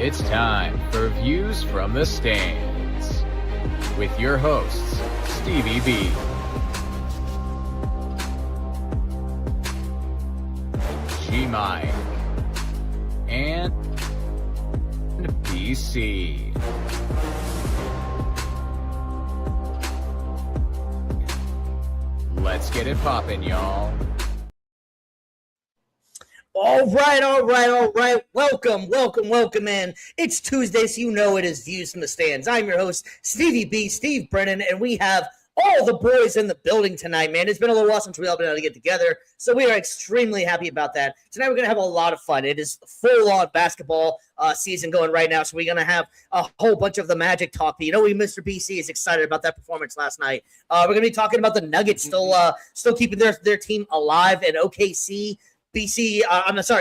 It's time for Views from the Stands with your hosts, Stevie B, G-Mike, and BC. Let's get it poppin', y'all. All right. Welcome in. It's Tuesday, so you know it is Views from the Stands. I'm your host, Stevie B, Steve Brennan, and we have all the boys in the building tonight, man. It's been a little while since we all been able to get together, so we are extremely happy about that. Tonight we're going to have a lot of fun. It is full-on basketball season going right now, so we're going to have a whole bunch of the Magic talk. You know, Mr. BC is excited about that performance last night. We're going to be talking about the Nuggets still keeping their team alive at OKC. BC,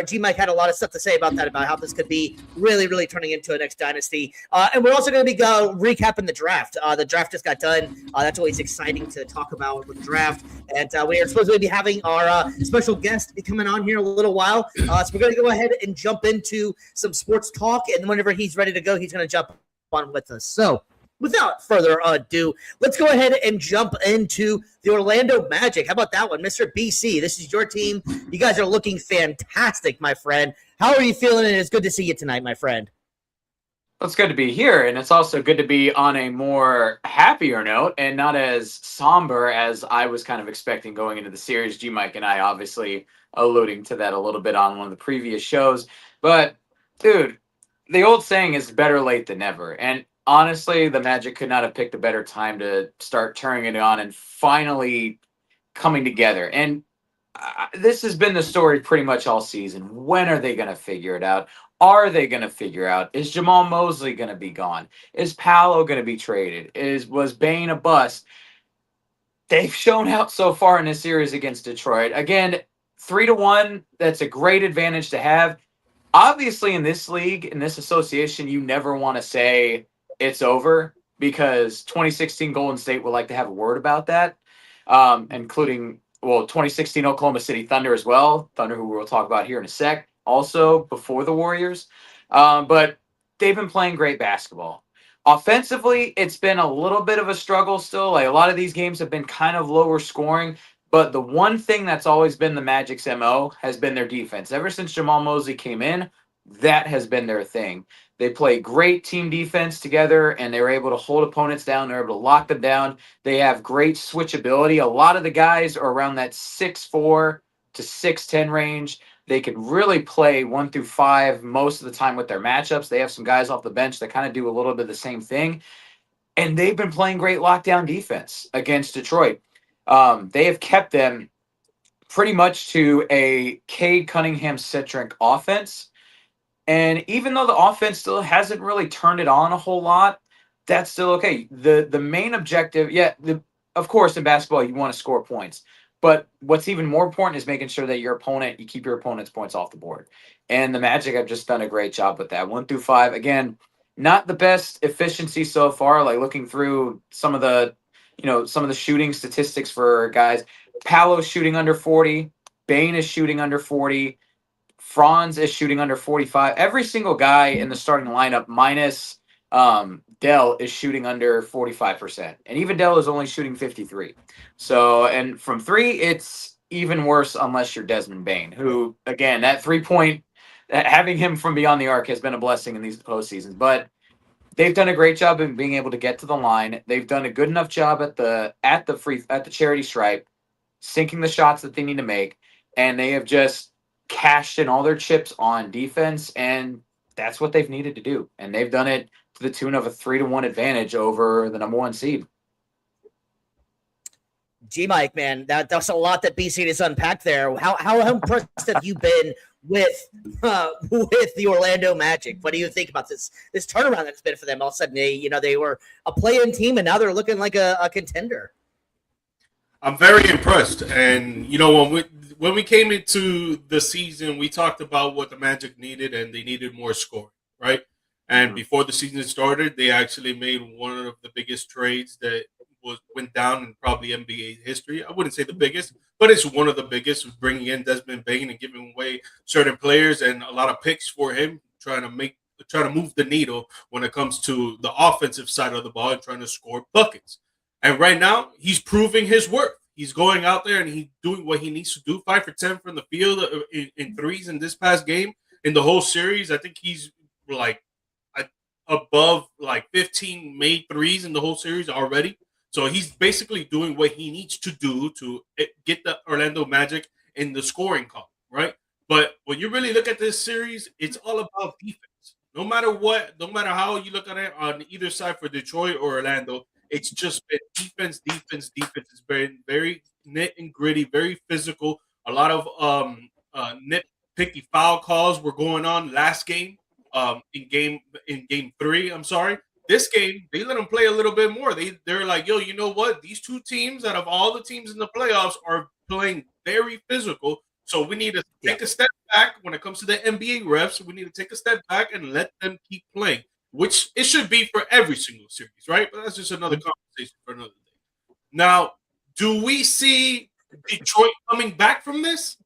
G-Mike had a lot of stuff to say about that, about how this could be really, really turning into a next dynasty. And we're also going to be recapping the draft. The draft just got done. That's always exciting to talk about with the draft. And we are supposed to be having our special guest be coming on here in a little while. So we're going to go ahead and jump into some sports talk. And whenever he's ready to go, he's going to jump on with us. So without further ado, let's go ahead and jump into the Orlando Magic. How about that one, Mr. BC? This is your team. You guys are looking fantastic, my friend. How are you feeling? And it's good to see you tonight, my friend. Well, it's good to be here, and it's also good to be on a more happier note and not as somber as I was kind of expecting going into the series. G-Mike and I obviously alluding to that a little bit on one of the previous shows. But, dude, the old saying is better late than never. And honestly, the Magic could not have picked a better time to start turning it on and finally coming together. And this has been the story pretty much all season. When are they going to figure it out? Are they going to figure out? Is Jamal Mosley going to be gone? Is Paolo going to be traded? Was Bane a bust? They've shown out so far in this series against Detroit. Again, 3-1, that's a great advantage to have. Obviously, in this league, in this association, you never want to say it's over, because 2016 Golden State would like to have a word about that, including, 2016 Oklahoma City Thunder as well. Thunder, who we'll talk about here in a sec, also before the Warriors. But they've been playing great basketball. Offensively, it's been a little bit of a struggle still. Like, a lot of these games have been kind of lower scoring. But the one thing that's always been the Magic's MO has been their defense. Ever since Jamal Mosley came in, that has been their thing. They play great team defense together, and they're able to hold opponents down. They're able to lock them down. They have great switchability. A lot of the guys are around that 6'4" to 6'10" range. They can really play 1 through 5 most of the time with their matchups. They have some guys off the bench that kind of do a little bit of the same thing. And they've been playing great lockdown defense against Detroit. They have kept them pretty much to a Cade Cunningham-centric offense. And even though the offense still hasn't really turned it on a whole lot, that's still okay. The main objective, of course, in basketball, you want to score points. But what's even more important is making sure that you keep your opponent's points off the board. And the Magic have just done a great job with that. 1 through 5, again, not the best efficiency so far. Like, looking through some of the shooting statistics for guys. Paolo's shooting under 40. Bane is shooting under 40. Franz is shooting under 45. Every single guy in the starting lineup, minus Dell, is shooting under 45%. And even Dell is only shooting 53. So, and from 3, it's even worse unless you're Desmond Bane, who, again, that 3-point, having him from beyond the arc has been a blessing in these postseasons. But they've done a great job in being able to get to the line. They've done a good enough job at the charity stripe, sinking the shots that they need to make, and they have just cashed in all their chips on defense, and that's what they've needed to do. And they've done it to the tune of a 3-1 advantage over the number 1 seed. G-Mike, man, that's a lot that BC has unpacked there. How impressed have you been with the Orlando Magic? What do you think about this turnaround that's been for them? All of a sudden, they were a play-in team, and now they're looking like a contender. I'm very impressed. And, when we came into the season, we talked about what the Magic needed, and they needed more scoring, right? And before the season started, they actually made one of the biggest trades that went down in probably NBA history. I wouldn't say the biggest, but it's one of the biggest, bringing in Desmond Bane and giving away certain players and a lot of picks for him, trying to make trying to move the needle when it comes to the offensive side of the ball and trying to score buckets. And right now, he's proving his worth. He's going out there and he's doing what he needs to do. 5 for 10 from the field in threes in this past game. In the whole series, I think he's like above like 15 made threes in the whole series already. So he's basically doing what he needs to do to get the Orlando Magic in the scoring column, right? But when you really look at this series, it's all about defense. No matter what, no matter how you look at it on either side for Detroit or Orlando, it's just been defense, defense, defense. It's been very nit and gritty, very physical. A lot of nitpicky foul calls were going on last game, in game 3. I'm sorry. This game, they let them play a little bit more. They're like, yo, you know what? These two teams, out of all the teams in the playoffs, are playing very physical. So we need to take a step back when it comes to the NBA refs. We need to take a step back and let them keep playing, which it should be for every single series, right? But that's just another conversation for another day. Now, do we see Detroit coming back from this?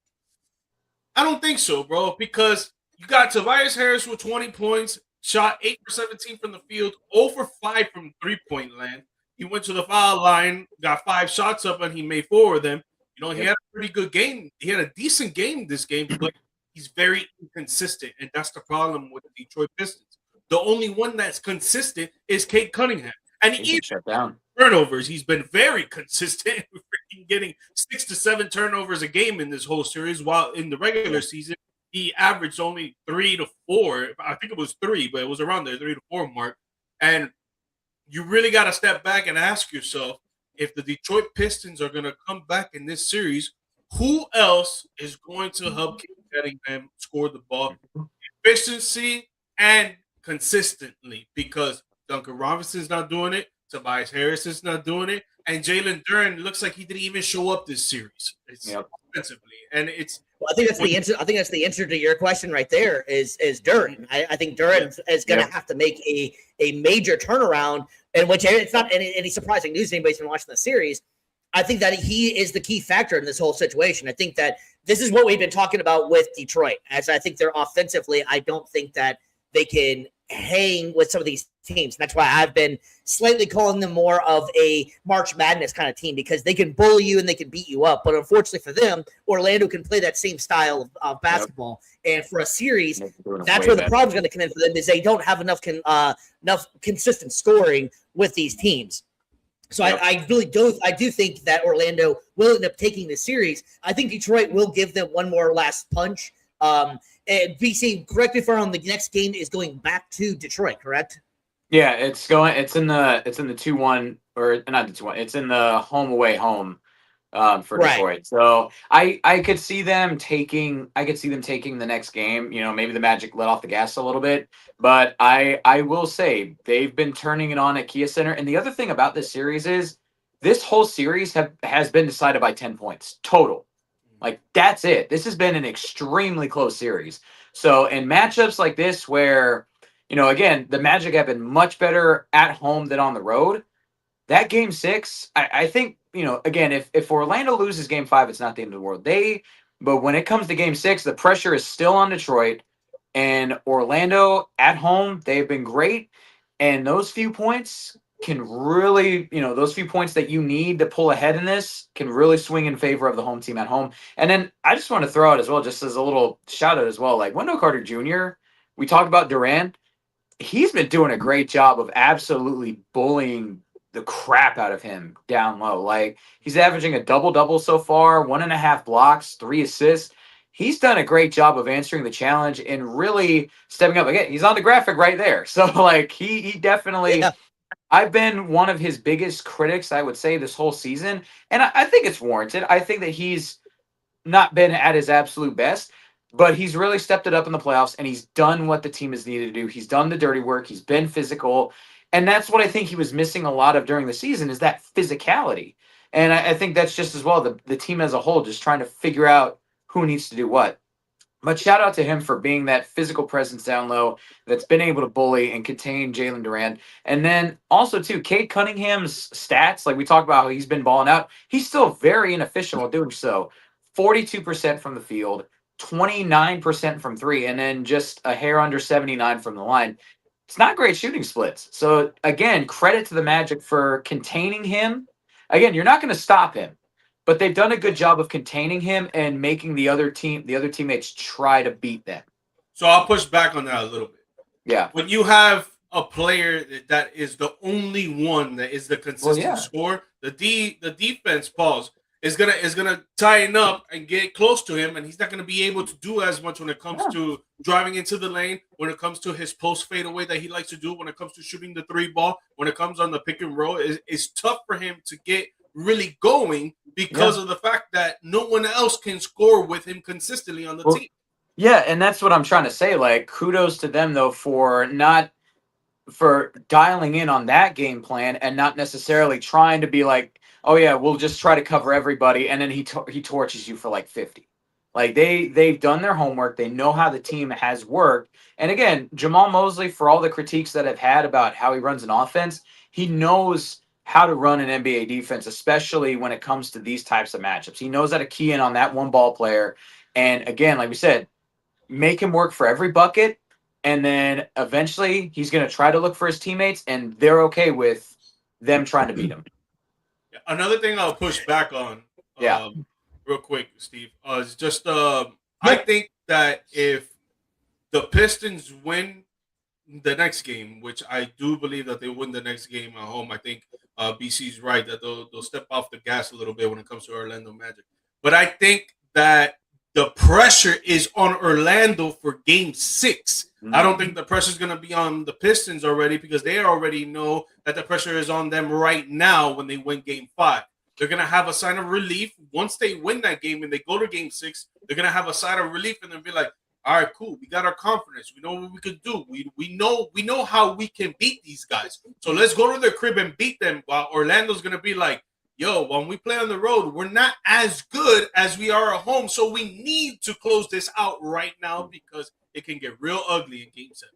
I don't think so, bro, because you got Tobias Harris with 20 points, shot 8 for 17 from the field, 0 for 5 from three-point land. He went to the foul line, got 5 shots up, and he made 4 of them. You know, he had a pretty good game. He had a decent game this game, but he's very inconsistent, and that's the problem with the Detroit Pistons. The only one that's consistent is Cade Cunningham. And even shut down turnovers, he's been very consistent, getting 6 to 7 turnovers a game in this whole series, while in the regular season, he averaged only 3 to 4. I think it was 3, but it was around the 3 to 4 mark. And you really got to step back and ask yourself, if the Detroit Pistons are going to come back in this series, who else is going to help keep getting them score the ball efficiency and consistently? Because Duncan Robinson's not doing it, Tobias Harris is not doing it, and Jalen Duren looks like he didn't even show up this series. It's offensively, and it's. Well, I think that's the answer. I think that's the answer to your question right there. Is Duren? I think Duren is going to have to make a major turnaround, in which it's not any surprising news to anybody who's been watching the series. I think that he is the key factor in this whole situation. I think that this is what we've been talking about with Detroit. As I think they're offensively, I don't think that they can hang with some of these teams. That's why I've been slightly calling them more of a March Madness kind of team, because they can bully you and they can beat you up. But unfortunately for them, Orlando can play that same style of basketball. And for a series, that's where the problem's going to come in for them, is they don't have enough consistent scoring with these teams. So I really do. I do think that Orlando will end up taking the series. I think Detroit will give them one more last punch. And BC, correct me if I'm wrong, the next game is going back to Detroit, correct? Yeah, it's in the 2-1, or not the 2-1. It's in the home for Detroit. So I could see them taking the next game. You know, maybe the Magic let off the gas a little bit, but I will say they've been turning it on at Kia Center. And the other thing about this series is this whole series has been decided by 10 points total. Like, that's it. This has been an extremely close series. So in matchups like this where, you know, again, the Magic have been much better at home than on the road, that game 6, I think, you know, again, if Orlando loses game 5, it's not the end of the world. But when it comes to game 6, the pressure is still on Detroit, and Orlando at home, they've been great. And those few points can really, you know, those few points that you need to pull ahead in this can really swing in favor of the home team at home. And then I just want to throw out as well, just as a little shout out as well, like Wendell Carter Jr., we talked about Durant. He's been doing a great job of absolutely bullying the crap out of him down low. Like, he's averaging a double-double so far, 1.5 blocks, 3 assists. He's done a great job of answering the challenge and really stepping up. Again, he's on the graphic right there. So, like, he definitely I've been one of his biggest critics, I would say, this whole season. And I think it's warranted. I think that he's not been at his absolute best, but he's really stepped it up in the playoffs, and he's done what the team has needed to do. He's done the dirty work. He's been physical. And that's what I think he was missing a lot of during the season, is that physicality. And I think that's just as well the team as a whole, just trying to figure out who needs to do what. But shout out to him for being that physical presence down low that's been able to bully and contain Jalen Duren. And then also, too, Cade Cunningham's stats, like we talked about how he's been balling out, he's still very inefficient while doing so. 42% from the field, 29% from three, and then just a hair under 79 from the line. It's not great shooting splits. So again, credit to the Magic for containing him. Again, you're not going to stop him, but they've done a good job of containing him and making the other teammates try to beat them. So I'll push back on that a little bit. Yeah. When you have a player that is the only one that is the consistent scorer, the defense pause is gonna tighten up and get close to him, and he's not gonna be able to do as much when it comes to driving into the lane, when it comes to his post fadeaway that he likes to do, when it comes to shooting the three ball, when it comes on the pick and roll. It's tough for him to get really going because of the fact that no one else can score with him consistently on the team. Yeah, and that's what I'm trying to say. Like, kudos to them though for dialing in on that game plan and not necessarily trying to be like, oh yeah, we'll just try to cover everybody, and then he torches you for like 50. Like they've done their homework. They know how the team has worked. And again, Jamal Mosley, for all the critiques that I've had about how he runs an offense, he knows how to run an NBA defense, especially when it comes to these types of matchups. He knows how to key in on that one ball player. And again, like we said, make him work for every bucket. And then eventually he's going to try to look for his teammates, and they're okay with them trying to beat him. Another thing I'll push back on, real quick, Steve, is just I think that if the Pistons win the next game, which I do believe that they win the next game at home, I think BC's right that they'll step off the gas a little bit when it comes to Orlando Magic. But I think that the pressure is on Orlando for Game 6. Mm-hmm. I don't think the pressure is going to be on the Pistons already, because they already know that the pressure is on them right now when they win Game 5. They're going to have a sign of relief. Once they win that game and they go to Game 6, they're going to have a sign of relief and they'll be like, all right, cool. We got our confidence. We know what we could do. We know how we can beat these guys. So let's go to their crib and beat them, while Orlando's going to be like, yo, when we play on the road, we're not as good as we are at home. So we need to close this out right now, because it can get real ugly in Game 7.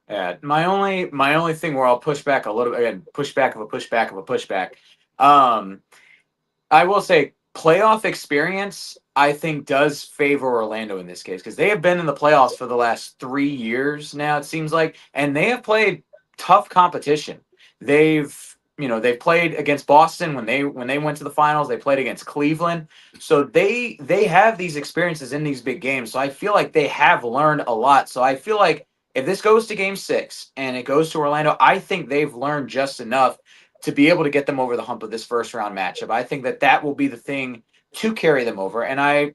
Yeah, my only thing where I'll push back a little, again, pushback of a pushback of a pushback. I will say playoff experience, I think, does favor Orlando in this case, because they have been in the playoffs for the last 3 years now, it seems like, and they have played tough competition. They've played against Boston when they went to the finals. They played against Cleveland. So they have these experiences in these big games. So I feel like they have learned a lot. So I feel like if this goes to Game 6 and it goes to Orlando, I think they've learned just enough to be able to get them over the hump of this first round matchup. I think that will be the thing to carry them over. And I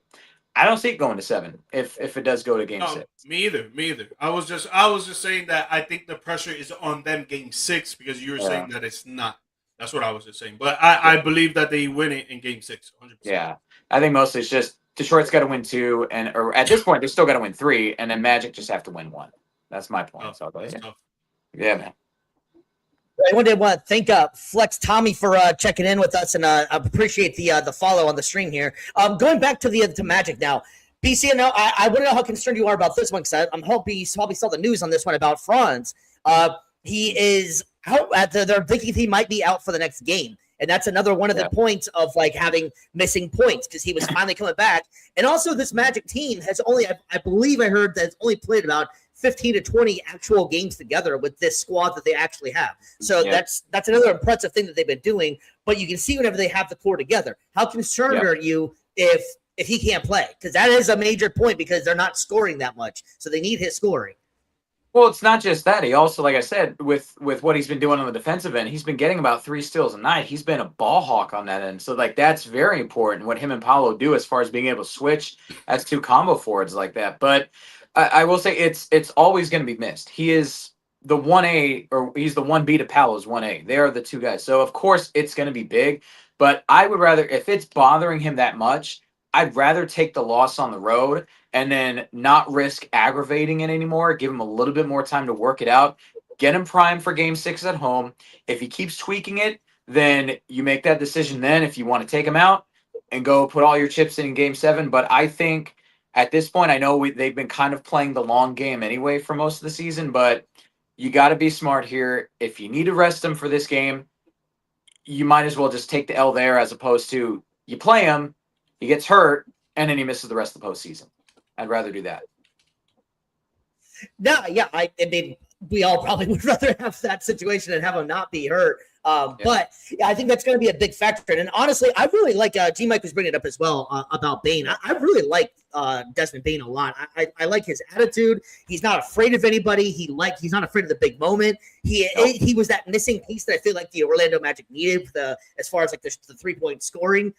don't see it going to 7 if it does go to Game 6. Me either. I was just saying that I think the pressure is on them Game 6, because you were saying that it's not. That's what I was just saying. But I believe that they win it in Game 6, 100%. Yeah, I think mostly it's just Detroit's got to win 2, or at this point they still got to win 3, and then Magic just have to win 1. That's my point. So yeah, man. I want to thank Flex Tommy for checking in with us, and I appreciate the follow on the stream here. Going back to Magic now, BC, I want to know how concerned you are about this one, because I'm hoping you probably saw the news on this one about Franz. He is out they're thinking he might be out for the next game. And that's another one of the points of like having missing points, because he was finally coming back. And also this Magic team has only, I believe I heard that it's only played about 15 to 20 actual games together with this squad that they actually have. So that's another impressive thing that they've been doing. But you can see whenever they have the core together. How concerned are you if he can't play? Because that is a major point, because they're not scoring that much. So they need his scoring. Well, it's not just that. He also, like I said, with what he's been doing on the defensive end, he's been getting about 3 steals a night. He's been a ball hawk on that end. So, like, that's very important, what him and Paolo do as far as being able to switch as 2 combo forwards like that. But I will say it's always going to be missed. He is the 1A, or he's the 1B to Paolo's 1A. They are the 2 guys. So, of course, it's going to be big. But I would rather, if it's bothering him that much, I'd rather take the loss on the road and then not risk aggravating it anymore. Give him a little bit more time to work it out. Get him primed for Game 6 at home. If he keeps tweaking it, then you make that decision then if you want to take him out and go put all your chips in Game 7. But I think at this point, I know they've been kind of playing the long game anyway for most of the season, but you got to be smart here. If you need to rest him for this game, you might as well just take the L there, as opposed to you play him, he gets hurt, and then he misses the rest of the postseason. I'd rather do that. No, yeah, I mean, we all probably would rather have that situation and have him not be hurt. But yeah, I think that's going to be a big factor. And honestly, I really like G Mike was bringing it up as well about Bane. I really like Desmond Bane a lot. I like his attitude. He's not afraid of anybody. He's not afraid of the big moment. He was that missing piece that I feel like the Orlando Magic needed as far as like the 3-point scoring.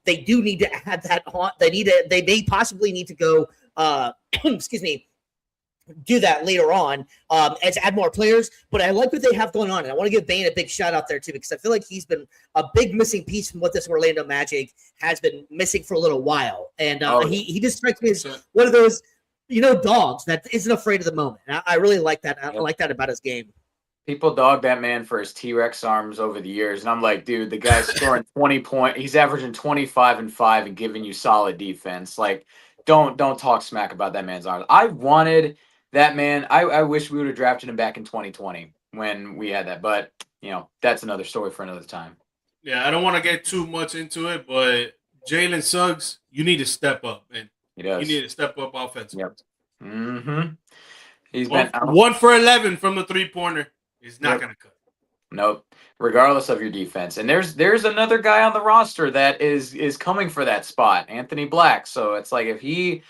They do need to add that on. They may possibly need to go. Excuse me. Do that later on and to add more players, but I like what they have going on, and I want to give Bane a big shout out there too, because I feel like he's been a big missing piece from what this Orlando Magic has been missing for a little while, and he just strikes me as one of those dogs that isn't afraid of the moment. And I really like that. I like that about his game. People dog that man for his T-Rex arms over the years, and I'm like, dude, the guy's scoring 20 points. He's averaging 25 and 5 and giving you solid defense. Like, don't talk smack about that man's arms. I wanted that man. I wish we would have drafted him back in 2020 when we had that, but that's another story for another time. Yeah, I don't want to get too much into it, but Jalen Suggs, you need to step up, man. He does. You need to step up offensively. Yep. Mm-hmm. He's been been 1 for 11 from the 3-pointer. He's not going to cut. Nope. Regardless of your defense. And there's another guy on the roster that is coming for that spot, Anthony Black. So it's like if AB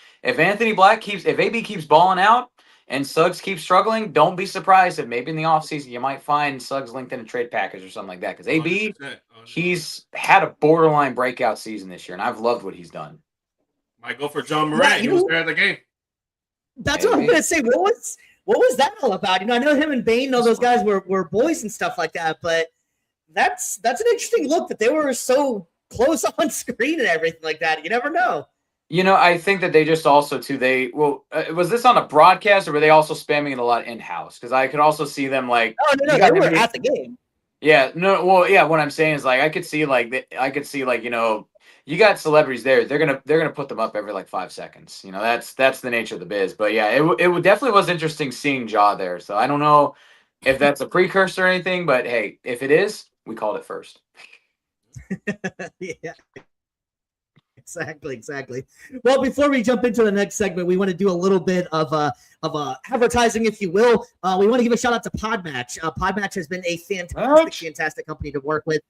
keeps balling out and Suggs keeps struggling, don't be surprised if maybe in the offseason you might find Suggs linked in a trade package or something like that. Because AB, 100%. He's had a borderline breakout season this year, and I've loved what he's done. Might go for John Morant. He was there at the game. That's what I'm going to say. What was that all about? I know him and Bane, all those guys were boys and stuff like that, but that's an interesting look that they were so close on screen and everything like that. You never know. I think that they just also too. Was this on a broadcast or were they also spamming it a lot in house? Because I could also see them like. Oh no, they were at the game. Yeah, no, well, yeah. What I'm saying is like I could see you got celebrities there. They're gonna put them up every like 5 seconds. That's the nature of the biz. But yeah, it definitely was interesting seeing Ja there. So I don't know if that's a precursor or anything, but hey, if it is, we called it first. Yeah. Exactly. Well, before we jump into the next segment, we want to do a little bit of advertising, if you will. We want to give a shout out to Podmatch. Podmatch has been a fantastic company to work with.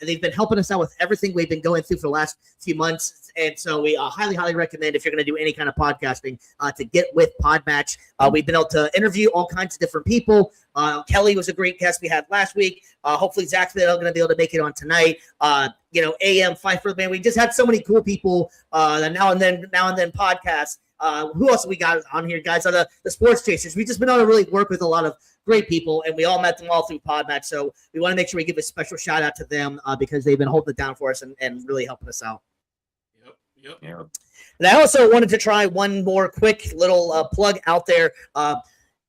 They've been helping us out with everything we've been going through for the last few months. And so we highly recommend, if you're going to do any kind of podcasting, to get with Podmatch. We've been able to interview all kinds of different people. Kelly was a great guest we had last week. Hopefully Zach's going to be able to make it on tonight. AM Pfeiffer, man, we just had so many cool people. Now and then podcasts. Who else we got on here, guys? On the Sports Chasers. We've just been able to really work with a lot of great people, and we all met them all through Podmatch. So we want to make sure we give a special shout out to them because they've been holding it down for us and really helping us out. Yep. And I also wanted to try one more quick little plug out there.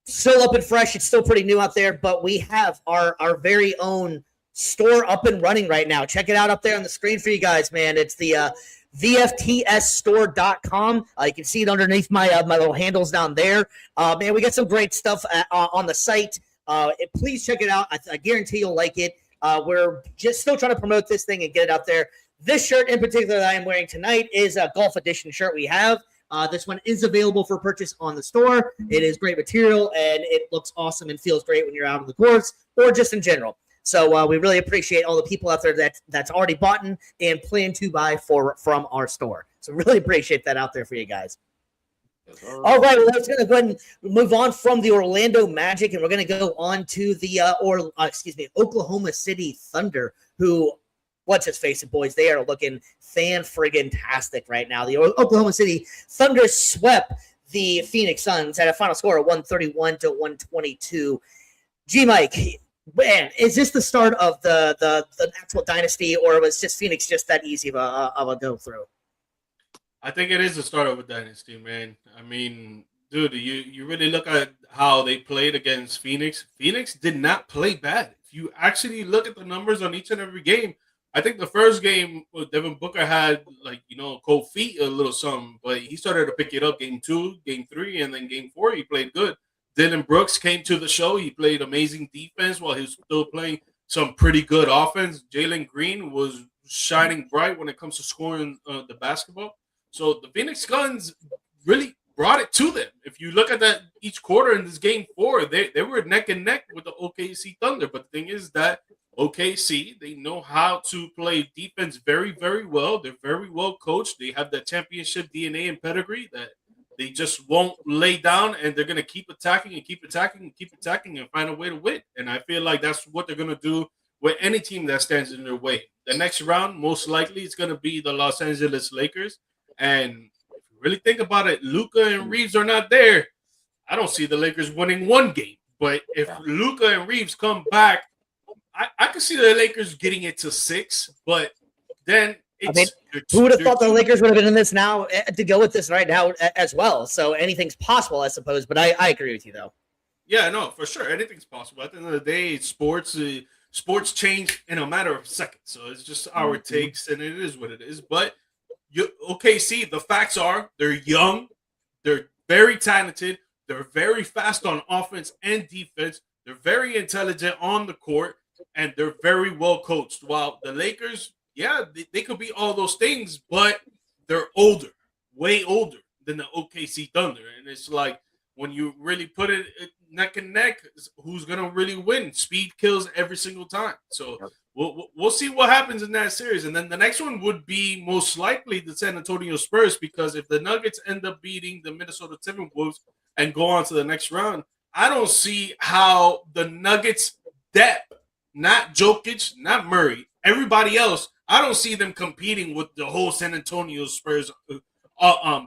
Still up and fresh. It's still pretty new out there, but we have our very own store up and running right now. Check it out up there on the screen for you guys, man. It's the VFTSstore.com. You can see it underneath my little handles down there. Man, we got some great stuff on the site. Please check it out. I guarantee you'll like it. We're just still trying to promote this thing and get it out there. This shirt in particular that I'm wearing tonight is a golf edition shirt we have. This one is available for purchase on the store. It is great material, and it looks awesome and feels great when you're out on the course or just in general. So we really appreciate all the people out there that's already bought and plan to buy from our store. So really appreciate that out there for you guys. All right, well, let's go ahead and move on from the Orlando Magic, and we're going to go on to the Oklahoma City Thunder, who, what's his face, boys, they are looking fan-friggin-tastic right now. The Oklahoma City Thunder swept the Phoenix Suns at a final score of 131-122. G-Mike, man, is this the start of the actual dynasty, or was just Phoenix just that easy of a go-through? I think it is the start of a dynasty, man. I mean, dude, you really look at how they played against Phoenix. Phoenix did not play bad. If you actually look at the numbers on each and every game, I think the first game, Devin Booker had, cold feet, a little something, but he started to pick it up game 2, game 3, and then game 4, he played good. Dylan Brooks came to the show. He played amazing defense while he was still playing some pretty good offense. Jalen Green was shining bright when it comes to scoring the basketball. So the Phoenix Suns, really brought it to them. If you look at that each quarter in this game 4, they were neck and neck with the OKC Thunder. But the thing is that OKC, they know how to play defense very, very well. They're very well coached. They have that championship DNA and pedigree that they just won't lay down, and they're going to keep attacking and keep attacking and keep attacking and find a way to win. And I feel like that's what they're going to do with any team that stands in their way. The next round, most likely, it's going to be the Los Angeles Lakers. And if you really think about it, Luka and Reeves are not there. I don't see the Lakers winning one game. But if Luka and Reeves come back, I could see the Lakers getting it to 6. But then it's who would have thought the Lakers would have been in this now to go with this right now as well? So anything's possible, I suppose. But I agree with you, though. Yeah, no, for sure. Anything's possible. At the end of the day, sports change in a matter of seconds. So it's just our takes, and it is what it is. But OKC, the facts are they're young, they're very talented, they're very fast on offense and defense, they're very intelligent on the court, and they're very well coached. While the Lakers, yeah, they could be all those things, but they're older, way older than the OKC Thunder. And it's like, when you really put it neck and neck, who's going to really win? Speed kills every single time. So we'll see what happens in that series. And then the next one would be most likely the San Antonio Spurs, because if the Nuggets end up beating the Minnesota Timberwolves and go on to the next round, I don't see how the Nuggets' depth, not Jokic, not Murray, everybody else, I don't see them competing with the whole San Antonio Spurs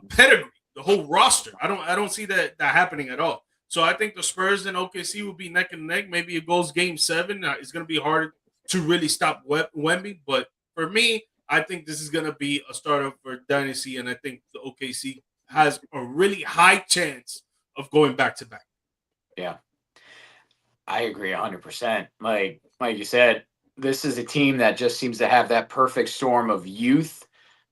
pedigree, the whole roster. I don't see that happening at all. So I think the Spurs and OKC will be neck and neck. Maybe it goes game 7. It's going to be hard to really stop Wemby. But for me, I think this is going to be a startup for dynasty, and I think the OKC has a really high chance of going back to back. Yeah, I agree 100%. Like you said, this is a team that just seems to have that perfect storm of youth,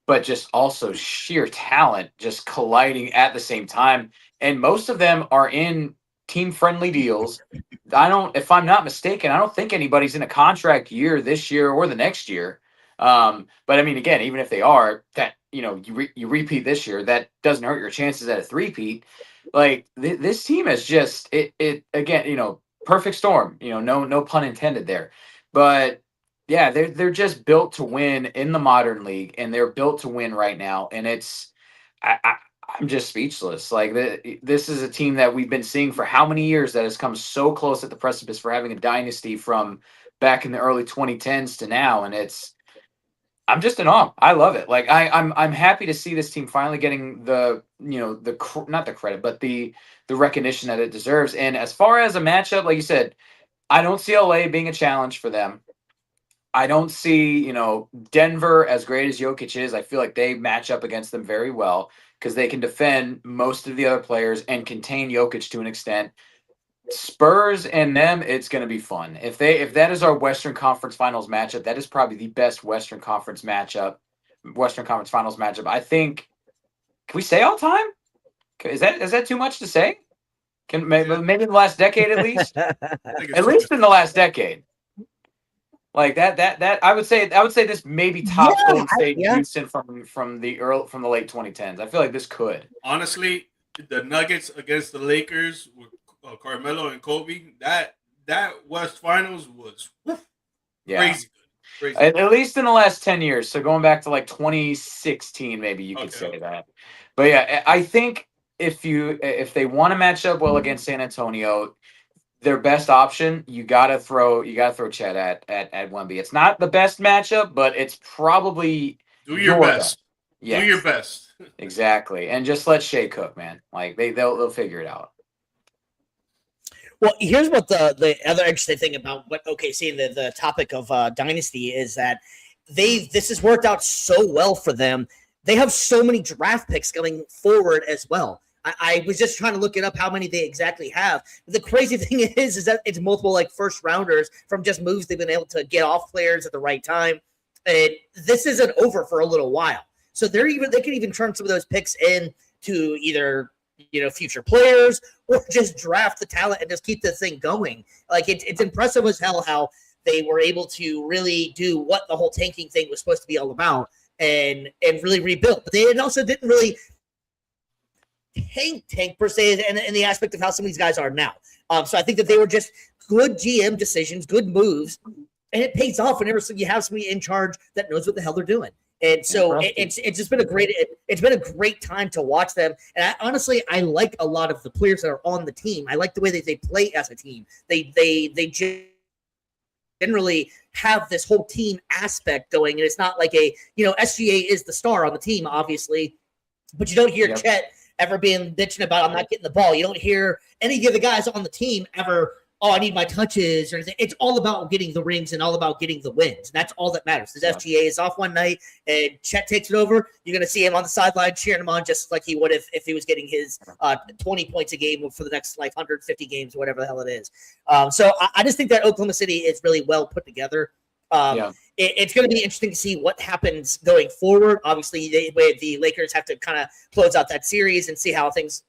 but just also sheer talent just colliding at the same time. And most of them are in team-friendly deals. If I'm not mistaken, I don't think anybody's in a contract year this year or the next year. But I mean, again, even if they are, that, you repeat this year, that doesn't hurt your chances at a three-peat. Like this team is just it again, perfect storm, no pun intended there. But yeah, they're just built to win in the modern league, and they're built to win right now. And I'm just speechless. Like this is a team that we've been seeing for how many years that has come so close at the precipice for having a dynasty from back in the early 2010s to now. And I'm just in awe. I love it. Like I'm happy to see this team finally getting the not the credit, but the recognition that it deserves. And as far as a matchup, like you said, I don't see LA being a challenge for them. I don't see, Denver, as great as Jokic is, I feel like they match up against them very well because they can defend most of the other players and contain Jokic to an extent. Spurs and them, it's going to be fun. If that is our Western Conference Finals matchup, that is probably the best Western Conference Finals matchup. I think, can we say all time? Is that too much to say? Maybe in the last decade at least? At least in the last decade. Like that I would say this maybe top Golden State Houston from the late 2010s. I feel like this could. Honestly, The Nuggets against the Lakers with Carmelo and Kobe, that West Finals was crazy good. At least in the last 10 years. So going back to like 2016, maybe you could say that. But yeah, I think if they want to match up well against San Antonio, their best option, you gotta throw Chet at Wemby. It's not the best matchup, but it's probably do your best. Yes. Do your best. Exactly, and just let Shea cook, man. Like they'll figure it out. Well, here's what the other interesting thing about what OKC and the topic of dynasty is that this has worked out so well for them. They have so many draft picks going forward as well. I was just trying to look it up how many they exactly have. The crazy thing is that it's multiple like first rounders from just moves they've been able to get off players at the right time. And this isn't over for a little while. So they can even turn some of those picks into either future players or just draft the talent and just keep the thing going. Like it's impressive as hell how they were able to really do what the whole tanking thing was supposed to be all about and really rebuild. But they also didn't really tank per se, and in the aspect of how some of these guys are now. So I think that they were just good GM decisions, good moves, and it pays off whenever you have somebody in charge that knows what the hell they're doing. And so it's just been it's been a great time to watch them. And honestly, I like a lot of the players that are on the team. I like the way that they play as a team. They generally have this whole team aspect going, and it's not like SGA is the star on the team, obviously, but you don't hear Chet ever being bitching about I'm not getting the ball. You don't hear any of the guys on the team ever, I need my touches or anything. It's all about getting the rings and all about getting the wins. And that's all that matters. This FGA is off one night and Chet takes it over. You're going to see him on the sideline cheering him on just like he would if he was getting his 20 points a game for the next 150 games, whatever the hell it is. So I just think that Oklahoma City is really well put together. It's going to be interesting to see what happens going forward. Obviously, the Lakers have to kind of close out that series and see how things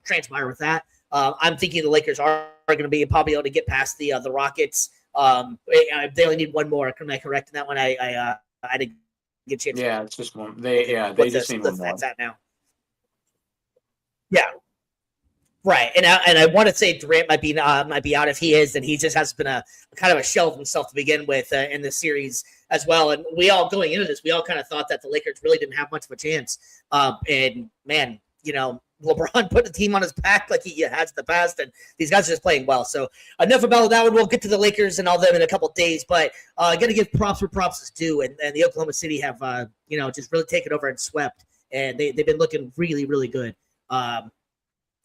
transpire with that. I'm thinking the Lakers are going to be probably able to get past the Rockets. They only need one more. Am I correct in that one? I didn't get a chance. Yeah, it's just one. They just need one more. That's at now. Yeah. Right, and I want to say Durant might be out. If he is, then he just has been a kind of a shell of himself to begin with in this series as well. And we all going into this, we all kind of thought that the Lakers really didn't have much of a chance. And man, LeBron put the team on his back like he has in the past, and these guys are just playing well. So enough about that one. We'll get to the Lakers and all them in a couple of days, but got to give props where props is due. And the Oklahoma City have just really taken over and swept, and they've been looking really, really good.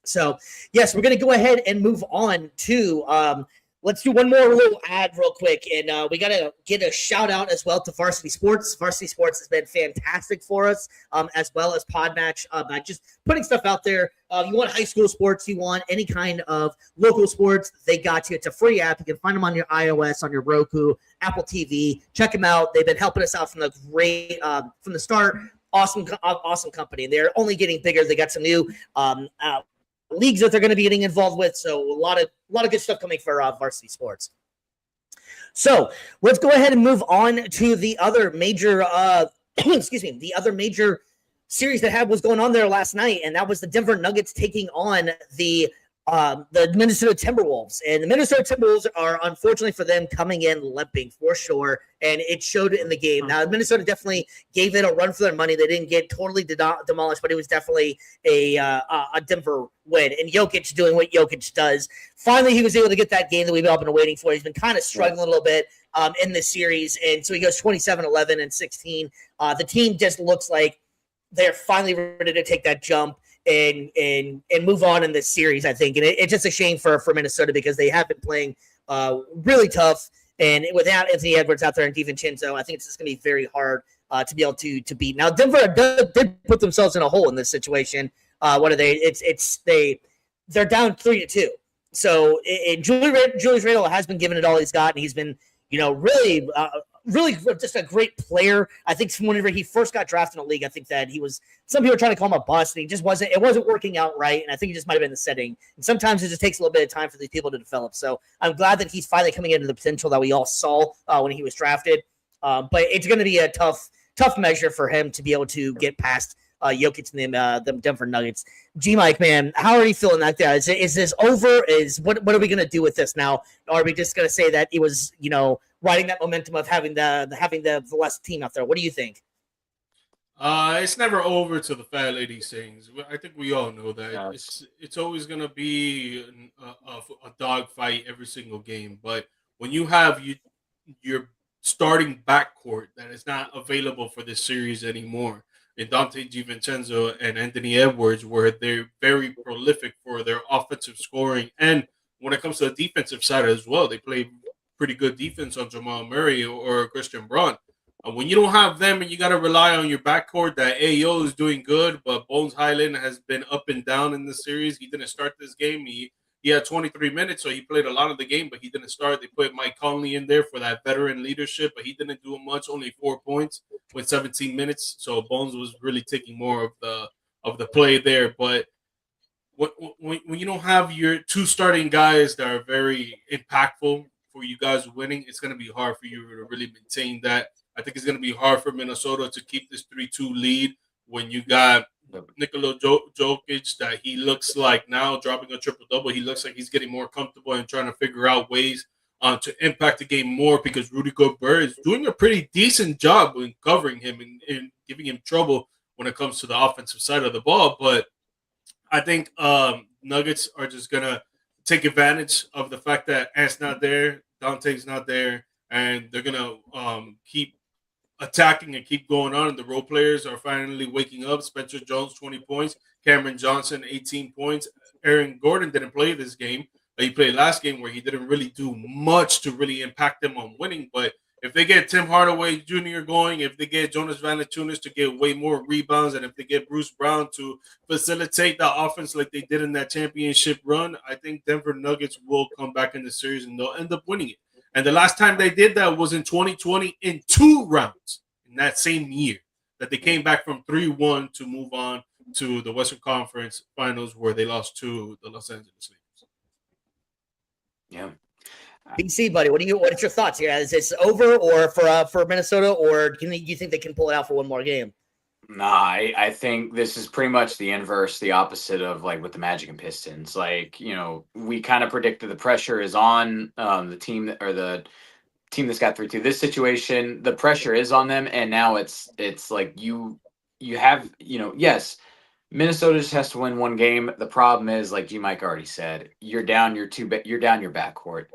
So, yes, we're going to go ahead and move on to let's do one more little ad real quick. And we got to get a shout out as well to Varsity Sports. Varsity Sports has been fantastic for us, as well as Podmatch. By just putting stuff out there. You want high school sports, you want any kind of local sports, they got you. It's a free app. You can find them on your iOS, on your Roku, Apple TV. Check them out. They've been helping us out from the start. Awesome company. And they're only getting bigger. They got some new leagues that they're going to be getting involved with. So a lot of good stuff coming for Varsity Sports. So let's go ahead and move on to the other major, the other major series that was going on there last night. And that was the Denver Nuggets taking on the Minnesota Timberwolves. And the Minnesota Timberwolves are, unfortunately for them, coming in limping for sure. And it showed in the game. Now, Minnesota definitely gave it a run for their money. They didn't get totally demolished, but it was definitely a Denver win. And Jokic doing what Jokic does. Finally, he was able to get that game that we've all been waiting for. He's been kind of struggling a little bit in this series. And so he goes 27, 11, and 16. The team just looks like they're finally ready to take that jump and move on in this series, I think. And it's just a shame for Minnesota because they have been playing really tough. And without Anthony Edwards out there and DiVincenzo, I think it's just going to be very hard to be able to beat. Now, Denver did put themselves in a hole in this situation. What are they? They're down 3-2. So Julius Randle has been giving it all he's got, and he's been really just a great player. I think from whenever he first got drafted in the league, I think that some people are trying to call him a bust, and it wasn't working out right. And I think it just might've been the setting. And sometimes it just takes a little bit of time for these people to develop. So I'm glad that he's finally coming into the potential that we all saw when he was drafted. But it's going to be a tough measure for him to be able to get past Jokic and the Denver Nuggets. G-Mike, man, how are you feeling that there? Is this over? What are we going to do with this now? Or are we just going to say that it was, riding that momentum of having the last team out there? What do you think? It's never over till the fat lady sings. I think we all know that. Yes. It's always going to be a dog fight every single game. But when you have your starting backcourt that is not available for this series anymore, and Dante DiVincenzo and Anthony Edwards, where they're very prolific for their offensive scoring, and when it comes to the defensive side as well, they play pretty good defense on Jamal Murray or Christian Braun. When you don't have them and you got to rely on your backcourt, that AO is doing good, but Bones Highland has been up and down in the series. He didn't start this game. He had 23 minutes, so he played a lot of the game, but he didn't start. They put Mike Conley in there for that veteran leadership, but he didn't do much, only 4 points with 17 minutes. So Bones was really taking more of the play there. But when you don't have your two starting guys that are very impactful for you guys winning, it's going to be hard for you to really maintain that. I think it's going to be hard for Minnesota to keep this 3-2 lead when you got Nikola Jokic that he looks like now dropping a triple-double. He looks like he's getting more comfortable and trying to figure out ways to impact the game more because Rudy Gobert is doing a pretty decent job in covering him and giving him trouble when it comes to the offensive side of the ball. But I think Nuggets are just going to take advantage of the fact that Ant's not there, Dante's not there, and they're going to keep attacking and keep going on. And the role players are finally waking up. Spencer Jones, 20 points. Cameron Johnson, 18 points. Aaron Gordon didn't play this game. He played last game where he didn't really do much to really impact them on winning. But if they get Tim Hardaway Jr. going, if they get Jonas Valanciunas to get way more rebounds, and if they get Bruce Brown to facilitate the offense like they did in that championship run, I think Denver Nuggets will come back in the series and they'll end up winning it. And the last time they did that was in 2020 in 2 rounds in that same year that they came back from 3-1 to move on to the Western Conference Finals where they lost to the Los Angeles Lakers. Yeah. BC, buddy, what are your thoughts here? Is this over or for Minnesota, or do you think they can pull it out for one more game? Nah, I think this is pretty much the inverse, the opposite of like with the Magic and Pistons. Like, you know, we kind of predicted the pressure is on the team that's got 3-2. This situation, the pressure is on them, and now it's like you have, you know, yes, Minnesota just has to win one game. The problem is, like G Mike already said, you're down your backcourt.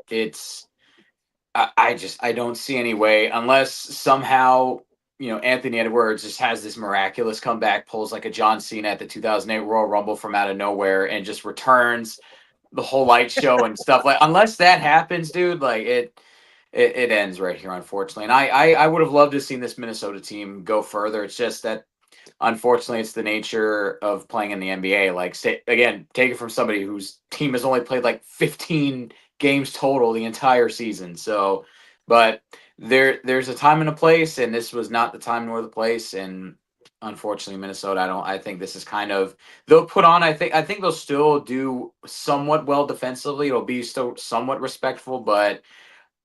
I don't see any way unless somehow, you know, Anthony Edwards just has this miraculous comeback, pulls like a John Cena at the 2008 Royal Rumble from out of nowhere and just returns the whole light show and stuff. Like, unless that happens, dude, like it ends right here, unfortunately. And I would have loved to have seen this Minnesota team go further. It's just that, unfortunately, it's the nature of playing in the NBA. Like, take it from somebody whose team has only played like 15 games total the entire season. So, but there's a time and a place, and this was not the time nor the place. And unfortunately, Minnesota, I think this is kind of, they'll put on, I think they'll still do somewhat well defensively. It'll be still somewhat respectful, but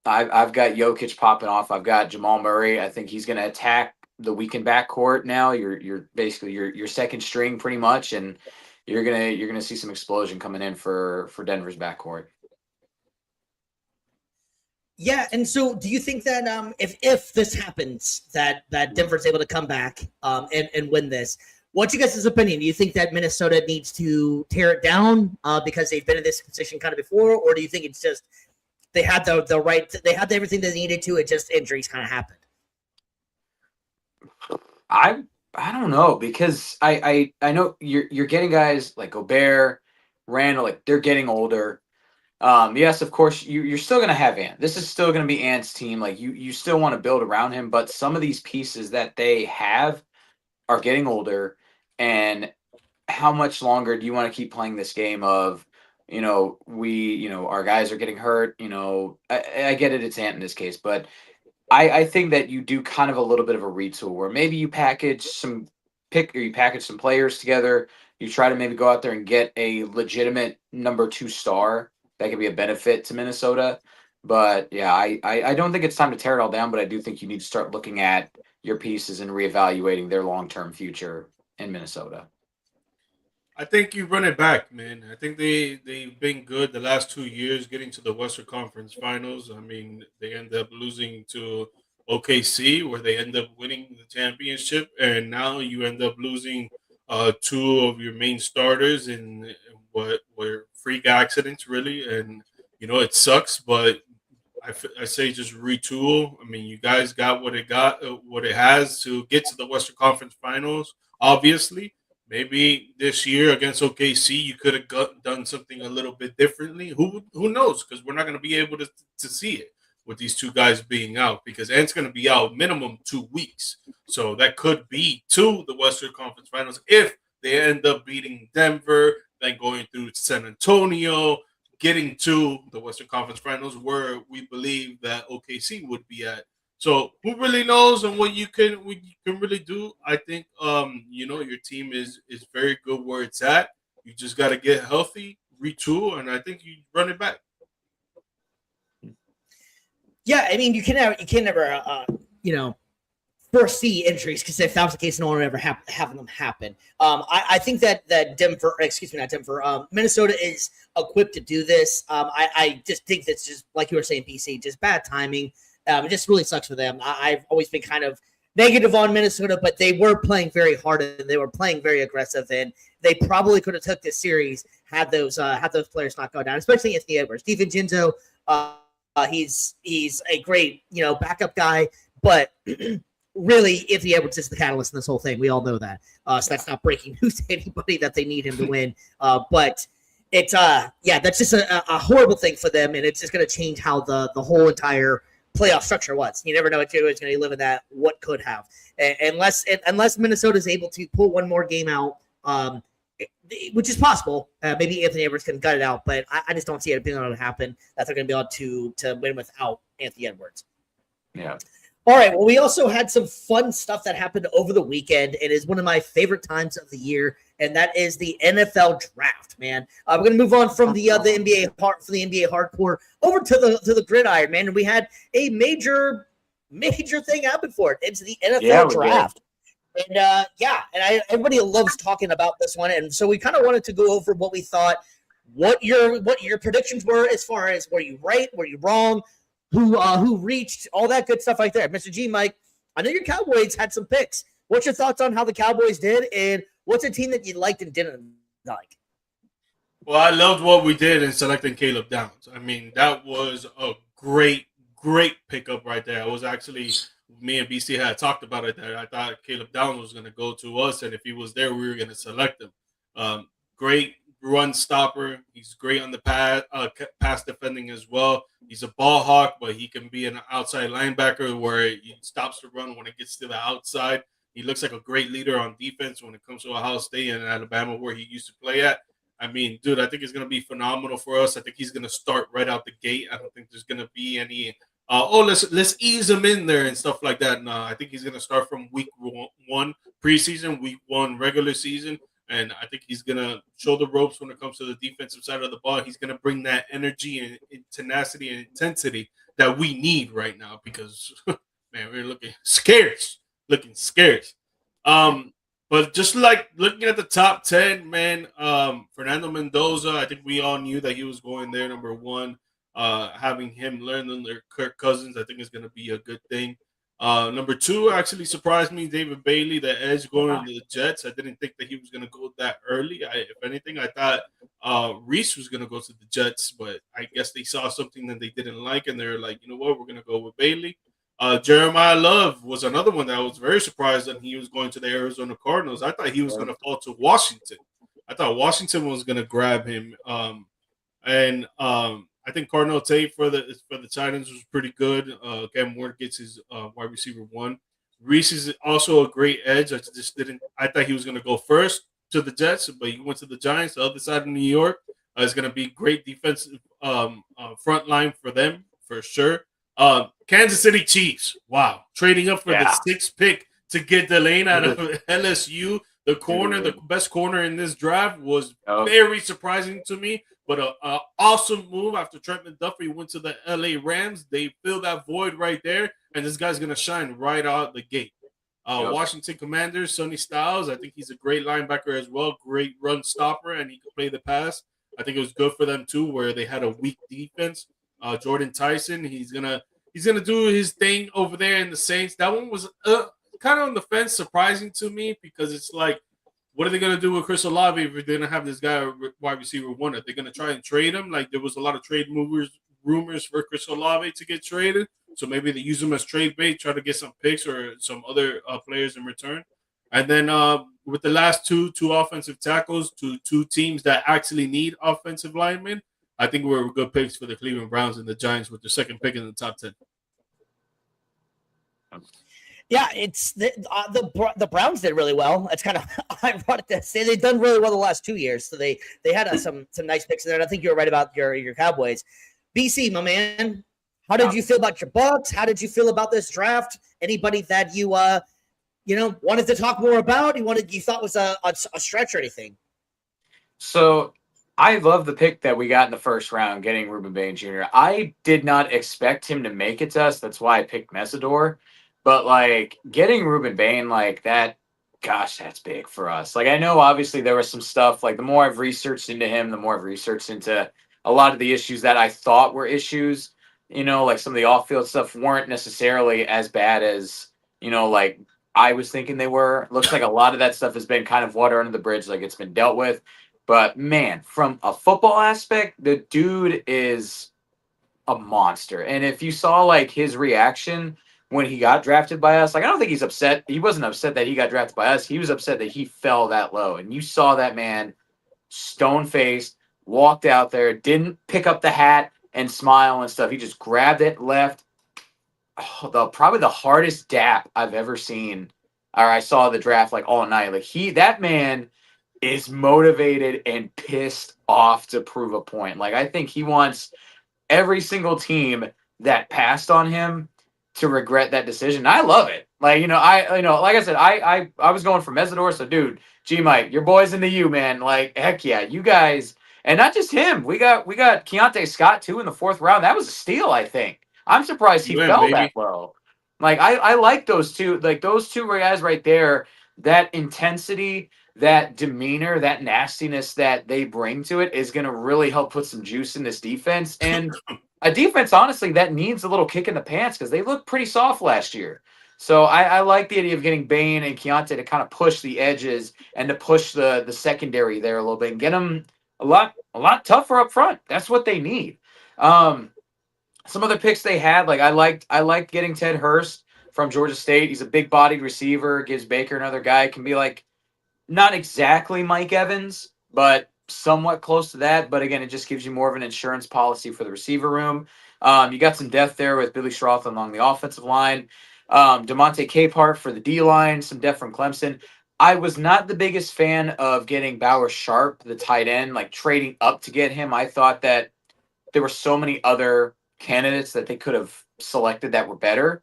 I've got Jokic popping off. I've got Jamal Murray. I think he's going to attack the weakened backcourt now. You're basically your second string pretty much, and you're gonna see some explosion coming in for Denver's backcourt. Yeah, and so do you think that if this happens, that Denver's able to come back and win this, what's your guys' opinion? Do you think that Minnesota needs to tear it down because they've been in this position kind of before, or do you think it's just they had they had everything they needed to, it just injuries kind of happened? I don't know, because I know you're getting guys like Gobert, Randall, like they're getting older. Yes, of course, you're still going to have Ant. This is still going to be Ant's team. Like you still want to build around him, but some of these pieces that they have are getting older. And how much longer do you want to keep playing this game of, you know, our guys are getting hurt. You know, I get it, it's Ant in this case, but I think that you do kind of a little bit of a retool where maybe you package some players together. You try to maybe go out there and get a legitimate number 2 star that could be a benefit to Minnesota. But yeah, I don't think it's time to tear it all down, but I do think you need to start looking at your pieces and reevaluating their long-term future in Minnesota. I think you run it back, man. I think they've been good the last 2 years getting to the Western Conference Finals. I mean, they end up losing to OKC, where they end up winning the championship, and now you end up losing 2 of your main starters in what were freak accidents, really. And you know, it sucks, but I say just retool. I mean, you guys got what it has to get to the Western Conference Finals. Obviously, maybe this year against OKC, you could have done something a little bit differently. Who knows? Because we're not going to be able to see it with these 2 guys being out, because Ant's going to be out minimum 2 weeks. So that could be to the Western Conference Finals if they end up beating Denver, then going through San Antonio, getting to the Western Conference Finals, where we believe that OKC would be at. So who really knows on what you can really do? I think you know, your team is very good where it's at. You just got to get healthy, retool, and I think you run it back. Yeah, I mean, you can never you know, foresee injuries because if that was the case, no one would ever have them happen. I think that Minnesota is equipped to do this. I just think that's just like you were saying, BC, just bad timing. It just really sucks for them. I've always been kind of negative on Minnesota, but they were playing very hard and they were playing very aggressive, and they probably could have took this series had those players not gone down, especially Anthony Edwards. DiVincenzo, he's a great backup guy, but really Anthony Edwards is the catalyst in this whole thing. We all know that, so that's not breaking news to anybody that they need him to win. But it's that's just a horrible thing for them, and it's just going to change how the whole entire playoff structure was. You never know what is going to live in that. What could have, unless Minnesota is able to pull one more game out, which is possible. Maybe Anthony Edwards can gut it out, but I just don't see it being able to happen. That they're going to be able to win without Anthony Edwards. Yeah. All right. Well, we also had some fun stuff that happened over the weekend. It is one of my favorite times of the year, and that is the NFL draft. Man, we're going to move on from the NBA hardcore over to the gridiron, man. And we had a major thing happen for it. It's the NFL draft. And everybody loves talking about this one, and so we kind of wanted to go over what we thought, what your predictions were as far as were you right, were you wrong, who reached, all that good stuff right there. Mr. G, Mike, I know your Cowboys had some picks. What's your thoughts on how the Cowboys did, and what's a team that you liked and didn't like? Well, I loved what we did in selecting Caleb Downs. I mean, that was a great pickup right there. I was actually, me and BC had talked about it there. I thought Caleb Downs was going to go to us, and if he was there, we were going to select him. Great run stopper. He's great on the pass defending as well. He's a ball hawk, but he can be an outside linebacker where he stops the run when it gets to the outside. He looks like a great leader on defense when it comes to Ohio State and Alabama, where he used to play at. I mean, dude, I think it's going to be phenomenal for us. I think he's going to start right out the gate. I don't think there's going to be any let's ease him in there and stuff like that. No, I think he's going to start from week 1 preseason, week 1 regular season. And I think he's going to show the ropes when it comes to the defensive side of the ball. He's going to bring that energy and tenacity and intensity that we need right now because, man, we're looking scarce. But just like looking at the top 10, man, Fernando Mendoza, I think we all knew that he was going there, number 1. Having him learn under Kirk Cousins, I think is going to be a good thing. Number 2 actually surprised me, David Bailey, the edge going to the Jets. I didn't think that he was going to go that early. If anything, I thought Reese was going to go to the Jets, but I guess they saw something that they didn't like, and they're like, you know what, we're going to go with Bailey. Jeremiah Love was another one that I was very surprised that he was going to the Arizona Cardinals. I thought he was going to fall to Washington. I thought Washington was going to grab him. I think Cardinal Tate for the Titans was pretty good. Cam Ward gets his wide receiver 1. Reese is also a great edge. I thought he was going to go first to the Jets, but he went to the Giants, the other side of New York. It's going to be great defensive front line for them for sure. Kansas City Chiefs, wow, trading up for the 6th pick to get Delane out of LSU. The corner, the best corner in this draft, was very surprising to me. But an awesome move after Trent McDuffie went to the LA Rams. They fill that void right there, and this guy's going to shine right out the gate. Washington Commanders, Sonny Styles, I think he's a great linebacker as well, great run stopper, and he can play the pass. I think it was good for them too, where they had a weak defense. Jordan Tyson, he's gonna do his thing over there in the Saints. That one was kind of on the fence, surprising to me, because it's like, what are they going to do with Chris Olave if they're going to have this guy wide receiver 1? Are they going to try and trade him? Like, there was a lot of trade rumors for Chris Olave to get traded. So maybe they use him as trade bait, try to get some picks or some other players in return. And then with the last two offensive tackles to 2 teams that actually need offensive linemen, I think we're good picks for the Cleveland Browns and the Giants with their 2nd pick in the top 10. Yeah, it's the Browns did really well. It's kind of ironic to say they've done really well the last 2 years. So they had some nice picks in there. And I think you're right about your Cowboys. BC, my man, how did you feel about your Bucks? How did you feel about this draft? Anybody that you wanted to talk more about? You thought was a stretch or anything? So I love the pick that we got in the first round, getting Ruben Bain Jr. I did not expect him to make it to us. That's why I picked Mesidor. But like getting Ruben Bain like that, gosh, that's big for us. Like I know obviously there was some stuff like the more I've researched into him, the more I've researched into a lot of the issues that I thought were issues. Like some of the off-field stuff weren't necessarily as bad as like I was thinking they were. Looks like a lot of that stuff has been kind of water under the bridge, like it's been dealt with. But man, from a football aspect, the dude is a monster. And if you saw like his reaction when he got drafted by us, like I don't think he's upset. He wasn't upset that he got drafted by us. He was upset that he fell that low. And you saw that man stone faced, walked out there, didn't pick up the hat and smile and stuff. He just grabbed it, left. Probably the hardest dap I've ever seen. Or I saw the draft like all night. Like that man is motivated and pissed off to prove a point. Like I think he wants every single team that passed on him to regret that decision. I love it. Like, like I said, I was going for Mesidor. So dude, G Mike, your boy's in the U, man. Like, heck yeah, you guys, and not just him. We got Keontae Scott too in the 4th round. That was a steal, I think. I'm surprised he fell that low. Like, I like those two. Like those two guys right there. That intensity, that demeanor, that nastiness that they bring to it is going to really help put some juice in this defense. And a defense, honestly, that needs a little kick in the pants because they looked pretty soft last year. So I like the idea of getting Bain and Keontae to kind of push the edges and to push the secondary there a little bit and get them a lot tougher up front. That's what they need. Some other picks they had, like I liked getting Ted Hurst from Georgia State. He's a big-bodied receiver, gives Baker another guy. Can be like not exactly Mike Evans, but somewhat close to that. But again, it just gives you more of an insurance policy for the receiver room. You got some depth there with Billy Schroth along the offensive line. DeMonte Capehart for the D-line, some depth from Clemson. I was not the biggest fan of getting Bauer Sharp, the tight end, like trading up to get him. I thought that there were so many other candidates that they could have selected that were better.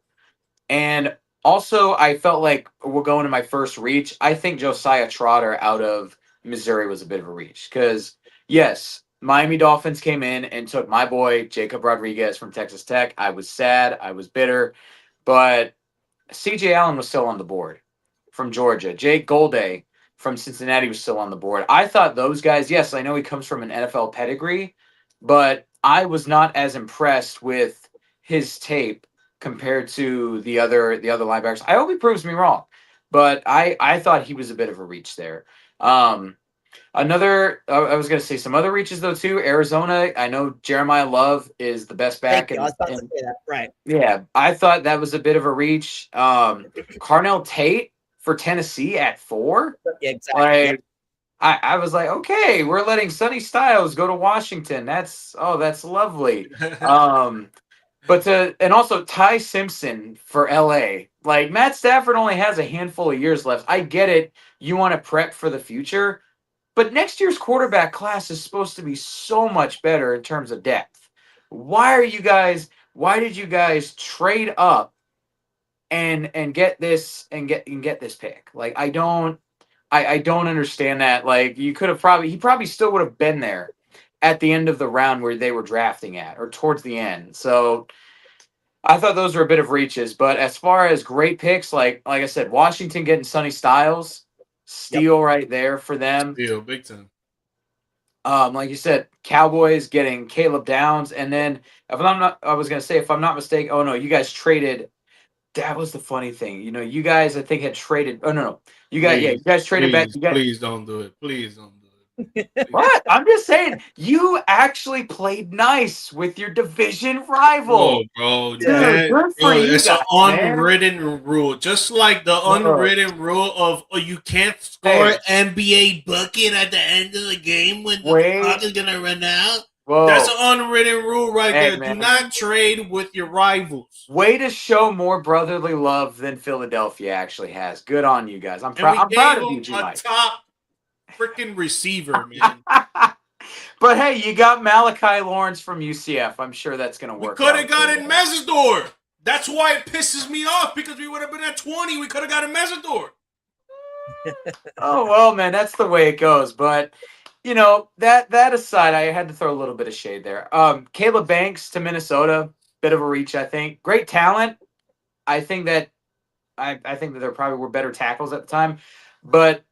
And also, I felt like we're going to my first reach. I think Josiah Trotter out of Missouri was a bit of a reach because, yes, Miami Dolphins came in and took my boy, Jacob Rodriguez from Texas Tech. I was sad. I was bitter. But C.J. Allen was still on the board from Georgia. Jake Golday from Cincinnati was still on the board. I thought those guys, yes, I know he comes from an NFL pedigree, but I was not as impressed with his tape compared to the other linebackers. I hope he proves me wrong, but I thought he was a bit of a reach there. I was going to say some other reaches though too. Arizona, I know Jeremiah Love is the best back. I was about to say that, right? Yeah, I thought that was a bit of a reach. Carnell Tate for Tennessee at 4. Yeah, exactly. Like, I was like, okay, we're letting Sonny Styles go to Washington. That's lovely. And also Ty Simpson for LA. Like Matt Stafford only has a handful of years left. I get it. You want to prep for the future, but next year's quarterback class is supposed to be so much better in terms of depth. Why did you guys trade up and get this pick? Like I don't understand that. Like he probably still would have been there at the end of the round where they were drafting at or towards the end. So I thought those were a bit of reaches, but as far as great picks, like I said, Washington getting Sonny Styles, steal right there for them. Steal, big time. Like you said, Cowboys getting Caleb Downs, and then if I'm not mistaken, oh no, you guys traded. That was the funny thing, you guys I think had traded. Oh no, you guys traded back. Please don't do it. Please don't do it. What? I'm just saying, you actually played nice with your division rival. Bro, it's an unwritten rule. Just like the unwritten rule of you can't score NBA bucket at the end of the game when the clock is gonna run out. Whoa. That's an unwritten rule right there. Man. Do not trade with your rivals. Way to show more brotherly love than Philadelphia actually has. Good on you guys. I'm proud of you, G-Mike. Top freaking receiver, man. But hey, you got Malachi Lawrence from UCF. I'm sure that's going to work. We could have gotten Mesidor. That's why it pisses me off, because we would have been at 20. We could have gotten Mesidor. Oh, well, man, that's the way it goes. But, that aside, I had to throw a little bit of shade there. Caleb Banks to Minnesota, bit of a reach, I think. Great talent. I think that I think that there probably were better tackles at the time. But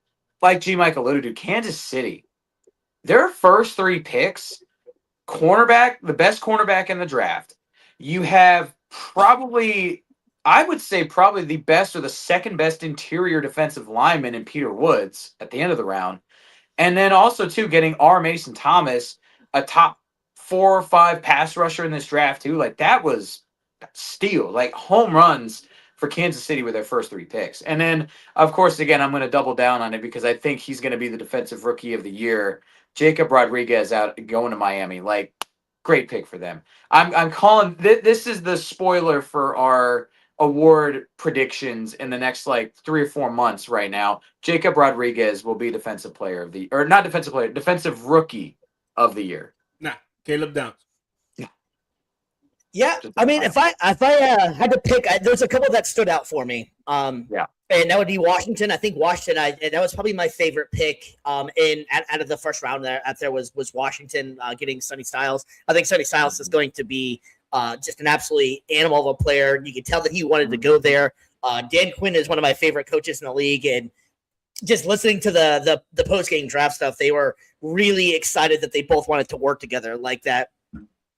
like G. Mike alluded to, Kansas City, their first 3 picks, cornerback, the best cornerback in the draft. You have probably, I would say, probably the best or the second best interior defensive lineman in Peter Woods at the end of the round. And then also, too, getting R. Mason Thomas, a top 4 or 5 pass rusher in this draft, too. Like, that was steal, like home runs for Kansas City with their first 3 picks. And then, of course, again, I'm going to double down on it because I think he's going to be the defensive rookie of the year. Jacob Rodriguez out going to Miami. Like, great pick for them. I'm calling this is the spoiler for our award predictions in the next like 3 or 4 months right now. Jacob Rodriguez will be defensive rookie of the year. Nah, Caleb Downs. Yeah, I mean, if I had to pick, there's a couple that stood out for me. Yeah, and that would be Washington. I think Washington. That was probably my favorite pick. Out of the first round there was Washington getting Sonny Styles. I think Sonny Styles is going to be just an absolutely animal of a player. You can tell that he wanted to go there. Dan Quinn is one of my favorite coaches in the league, and just listening to the post game draft stuff, they were really excited that they both wanted to work together like that.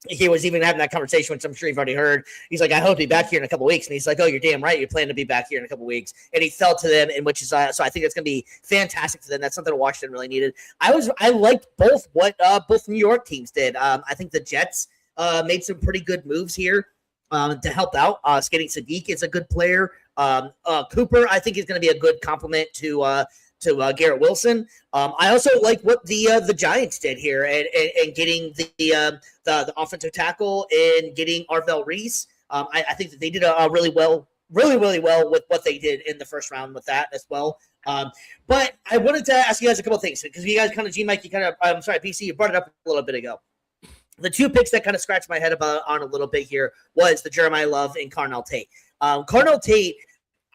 He was even having that conversation, which I'm sure you've already heard. He's like, I hope to be back here in a couple of weeks. And he's like, oh, you're damn right. You're planning to be back here in a couple of weeks. And he fell to them, and which is so I think it's going to be fantastic for them. That's something Washington really needed. I liked both what both New York teams did. I think the Jets made some pretty good moves here to help out. Getting Sadiq is a good player. Cooper, I think, is going to be a good compliment to Garrett Wilson. I also like what the Giants did here and getting the offensive tackle and getting Arvell Reese. I think that they did really well with what they did in the first round with that as well. But I wanted to ask you guys a couple of things because you guys kind of, G-Mike, I'm sorry, PC, you brought it up a little bit ago. The 2 picks that kind of scratched my head on a little bit here was the Jeremiah Love and Carnell Tate. Carnell Tate,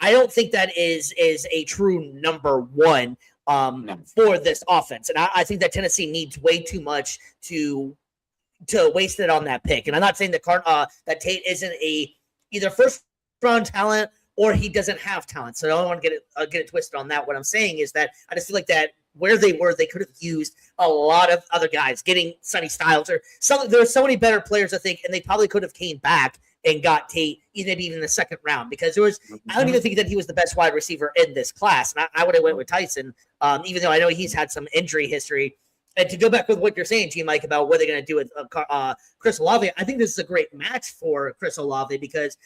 I don't think that is a true number 1 for this offense. And I think that Tennessee needs way too much to waste it on that pick. And I'm not saying that that Tate isn't either first round talent or he doesn't have talent. So I don't want to get it twisted on that. What I'm saying is that I just feel like that where they were, they could have used a lot of other guys, getting Sonny Styles or some. There were so many better players, I think, and they probably could have came back and got Tate maybe even in the second round because there was. I don't even think that he was the best wide receiver in this class, and I would have went with Tyson, even though I know he's had some injury history. And to go back with what you're saying, G. Mike, about what they're going to do with Chris Olave, I think this is a great match for Chris Olave because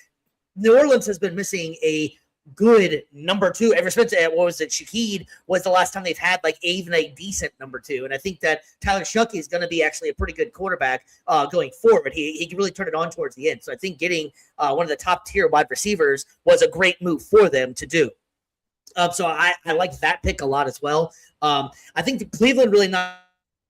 New Orleans has been missing a good number 2 ever since Shaheed was the last time they've had like even a decent number 2, and I think that Tyler Shuckey is going to be actually a pretty good quarterback going forward. He really turned it on towards the end, so I think getting one of the top tier wide receivers was a great move for them to do. So I like that pick a lot as well. I think the Cleveland really knocked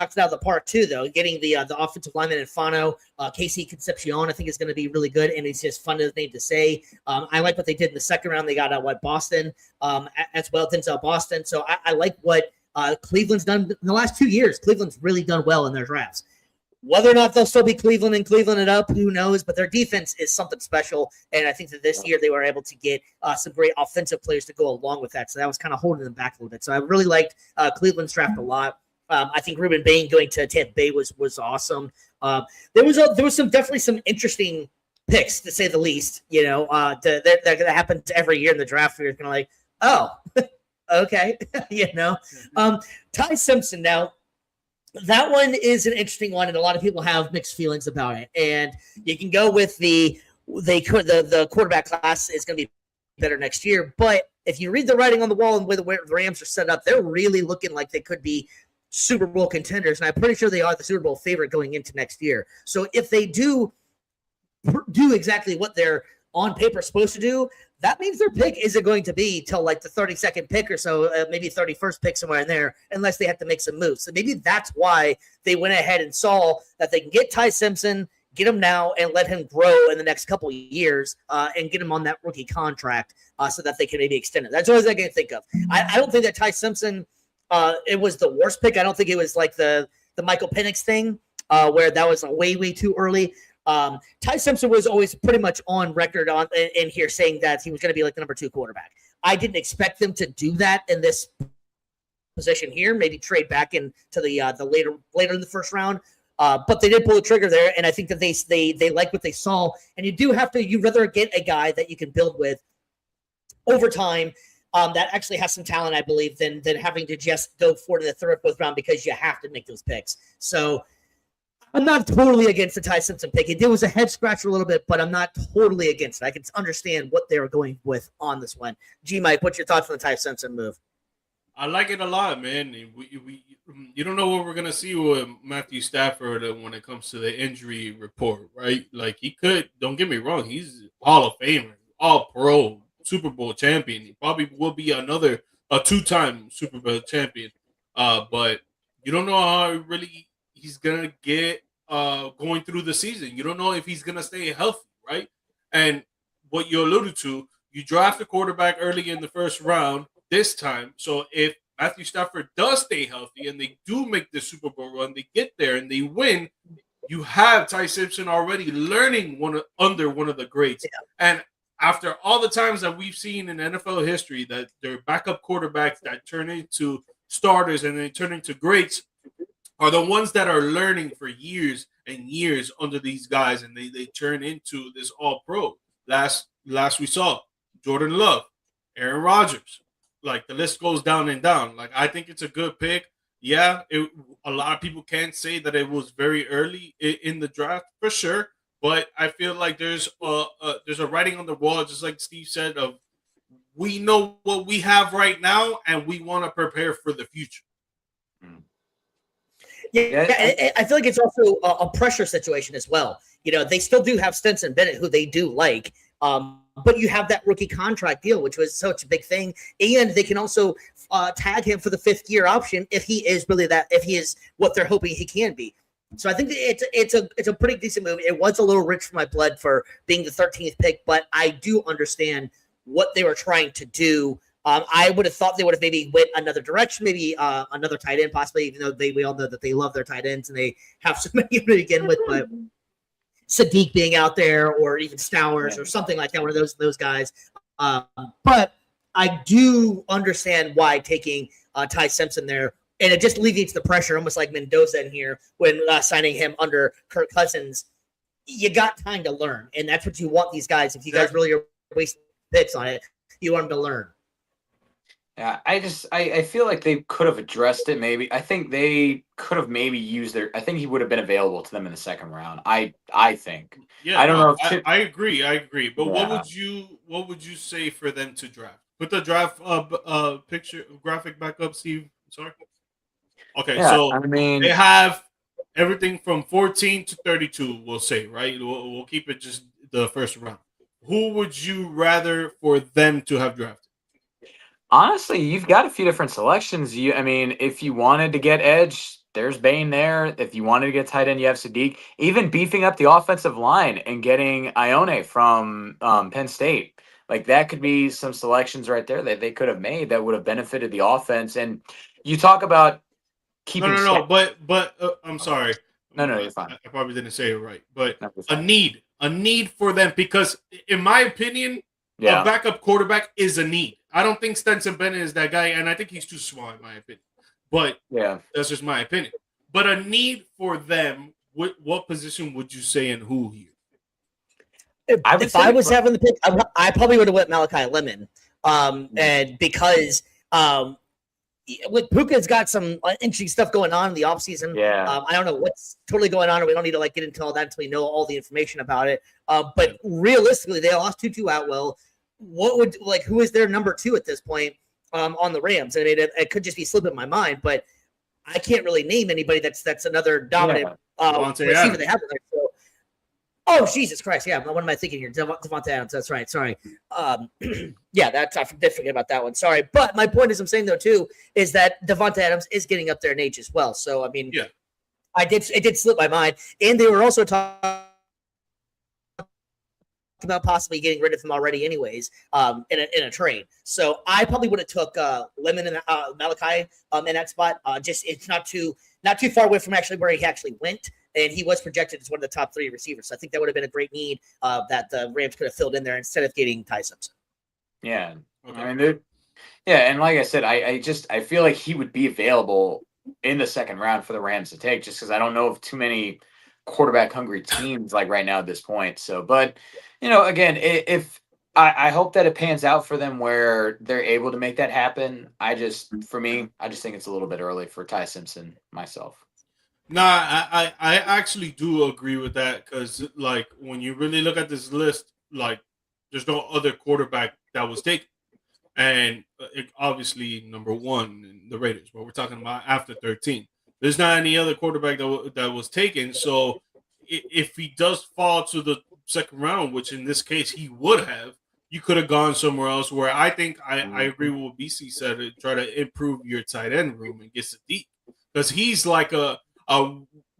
it out of the park too, though. Getting the offensive lineman Infano, Casey Concepcion, I think is going to be really good, and it's just fun name to say. I like what they did in the second round. They got Boston as well, Denzel Boston. So I like what Cleveland's done in the last 2 years. Cleveland's really done well in their drafts. Whether or not they'll still be Cleveland it up, who knows? But their defense is something special, and I think that this year they were able to get some great offensive players to go along with that. So that was kind of holding them back a little bit. So I really liked Cleveland's draft a lot. I think Ruben Bain going to Tampa Bay was awesome. There was definitely some interesting picks, to say the least. You know, that happens every year in the draft. We're kind of like, oh, okay, Ty Simpson. Now, that one is an interesting one, and a lot of people have mixed feelings about it. And you can go with the quarterback class is going to be better next year. But if you read the writing on the wall and where the Rams are set up, they're really looking like they could be Super Bowl contenders, and I'm pretty sure they are the Super Bowl favorite going into next year. So if they do exactly what they're on paper supposed to do, that means their pick isn't going to be till like the 32nd pick or so, maybe 31st pick somewhere in there, unless they have to make some moves. So maybe that's why they went ahead and saw that they can get Ty Simpson, get him now, and let him grow in the next couple of years, and get him on that rookie contract so that they can maybe extend it. That's all I can think of. I don't think that Ty Simpson it was the worst pick. I don't think it was like the Michael Penix thing where that was way too early. Ty Simpson was always pretty much on record in here saying that he was going to be like the number 2 quarterback. I didn't expect them to do that in this position here. Maybe trade back into the later in the first round. But they did pull the trigger there, and I think that they like what they saw. And you'd rather get a guy that you can build with over time that actually has some talent, I believe, than having to just go forward in the 3rd or 4th round because you have to make those picks. So I'm not totally against the Ty Simpson pick. It was a head scratcher a little bit, but I'm not totally against it. I can understand what they were going with on this one. G-Mike, what's your thoughts on the Ty Simpson move? I like it a lot, man. You don't know what we're gonna see with Matthew Stafford when it comes to the injury report, right? Like he could. Don't get me wrong. He's Hall of Famer, All Pro, Super Bowl champion. He probably will be a 2-time Super Bowl champion. But you don't know how really he's gonna get going through the season. You don't know if he's gonna stay healthy, right? And what you alluded to, you draft a quarterback early in the 1st round. This time, so if Matthew Stafford does stay healthy and they do make the Super Bowl run, they get there and they win, you have Ty Simpson already learning under one of the greats. Yeah. And after all the times that we've seen in NFL history that their backup quarterbacks that turn into starters and they turn into greats are the ones that are learning for years and years under these guys, and they turn into this all-pro. Last we saw Jordan Love, Aaron Rodgers. Like the list goes down and down. Like I think it's a good pick. Yeah, a lot of people can't say that it was very early in the draft for sure, but I feel like there's a writing on the wall, just like Steve said. Of we know what we have right now, and we want to prepare for the future. Yeah, I feel like it's also a pressure situation as well. You know, they still do have Stetson Bennett, who they do like. But you have that rookie contract deal, which was such a big thing. And they can also tag him for the 5th-year option if he is what they're hoping he can be. So I think it's a pretty decent move. It was a little rich for my blood for being the 13th pick, but I do understand what they were trying to do. I would have thought they would have maybe went another direction, maybe another tight end possibly, even though we all know that they love their tight ends and they have so many to begin with, but Sadiq being out there, or even Stowers, or something like that, one of those guys. But I do understand why taking Ty Simpson there, and it just alleviates the pressure, almost like Mendoza in here when signing him under Kirk Cousins. You got time to learn, and that's what you want these guys. If you guys really are wasting picks on it, you want them to learn. Yeah, I feel like they could have addressed it. Maybe I think they could have maybe used I think he would have been available to them in the 2nd round. I think. Yeah, I don't know. I agree. But yeah. What would you say for them to draft? Put the draft graphic back up, Steve. Sorry. Okay, yeah, so I mean they have everything from 14 to 32. We'll say, right? We'll keep it just the 1st round. Who would you rather for them to have drafted? Honestly, you've got a few different selections. I mean, if you wanted to get edge, there's Bain there. If you wanted to get tight end, you have Sadiq. Even beefing up the offensive line and getting Ione from Penn State. Like, that could be some selections right there that they could have made that would have benefited the offense. And you talk about keeping... No, but I'm sorry. No, you're fine. I probably didn't say it right. But a need for them, because in my opinion, a backup quarterback is a need. I don't think Stetson Bennett is that guy, and I think he's too small in my opinion. But yeah, that's just my opinion. But a need for them, what position would you say and who here? If I was having the pick, I probably would have went Malachi Lemon. And because with Puka's got some interesting stuff going on in the offseason. Yeah. I don't know what's totally going on, and we don't need to get into all that until we know all the information about it. But realistically, they lost Tutu Atwell. Who is their number 2 at this point on the Rams? I mean, it could just be slipping my mind, but I can't really name anybody that's another dominant receiver they have there. So, oh, Jesus Christ. Yeah. What am I thinking here? Devontae Adams. That's right. Sorry. Yeah, I did forget about that one. Sorry. But my point is, I'm saying, though, too, is that Devontae Adams is getting up there in age as well. So, I mean, it did slip my mind. And they were also talking about possibly getting rid of him already anyways in a trade. So I probably would have took Lemon and Malachi in that spot. Just it's not too far away from actually where he actually went. and he was projected as one of the top 3 receivers. So I think that would have been a great need that the Rams could have filled in there instead of getting Ty Simpson. Yeah. Okay. I mean, yeah, and like I said, I feel like he would be available in the second round for the Rams to take, just because I don't know of too many quarterback hungry teams like right now at this point. So, but again, if I hope that it pans out for them where they're able to make that happen. I just think it's a little bit early for Ty Simpson myself. Nah, I actually do agree with that, because like when you really look at this list, like there's no other quarterback that was taken, and obviously number 1 in the Raiders, but we're talking about after 13. There's not any other quarterback that was taken. So if he does fall to the second round, which in this case he would have, you could have gone somewhere else. Where I think I agree with what BC said, to try to improve your tight end room and get Sadiq, because he's like a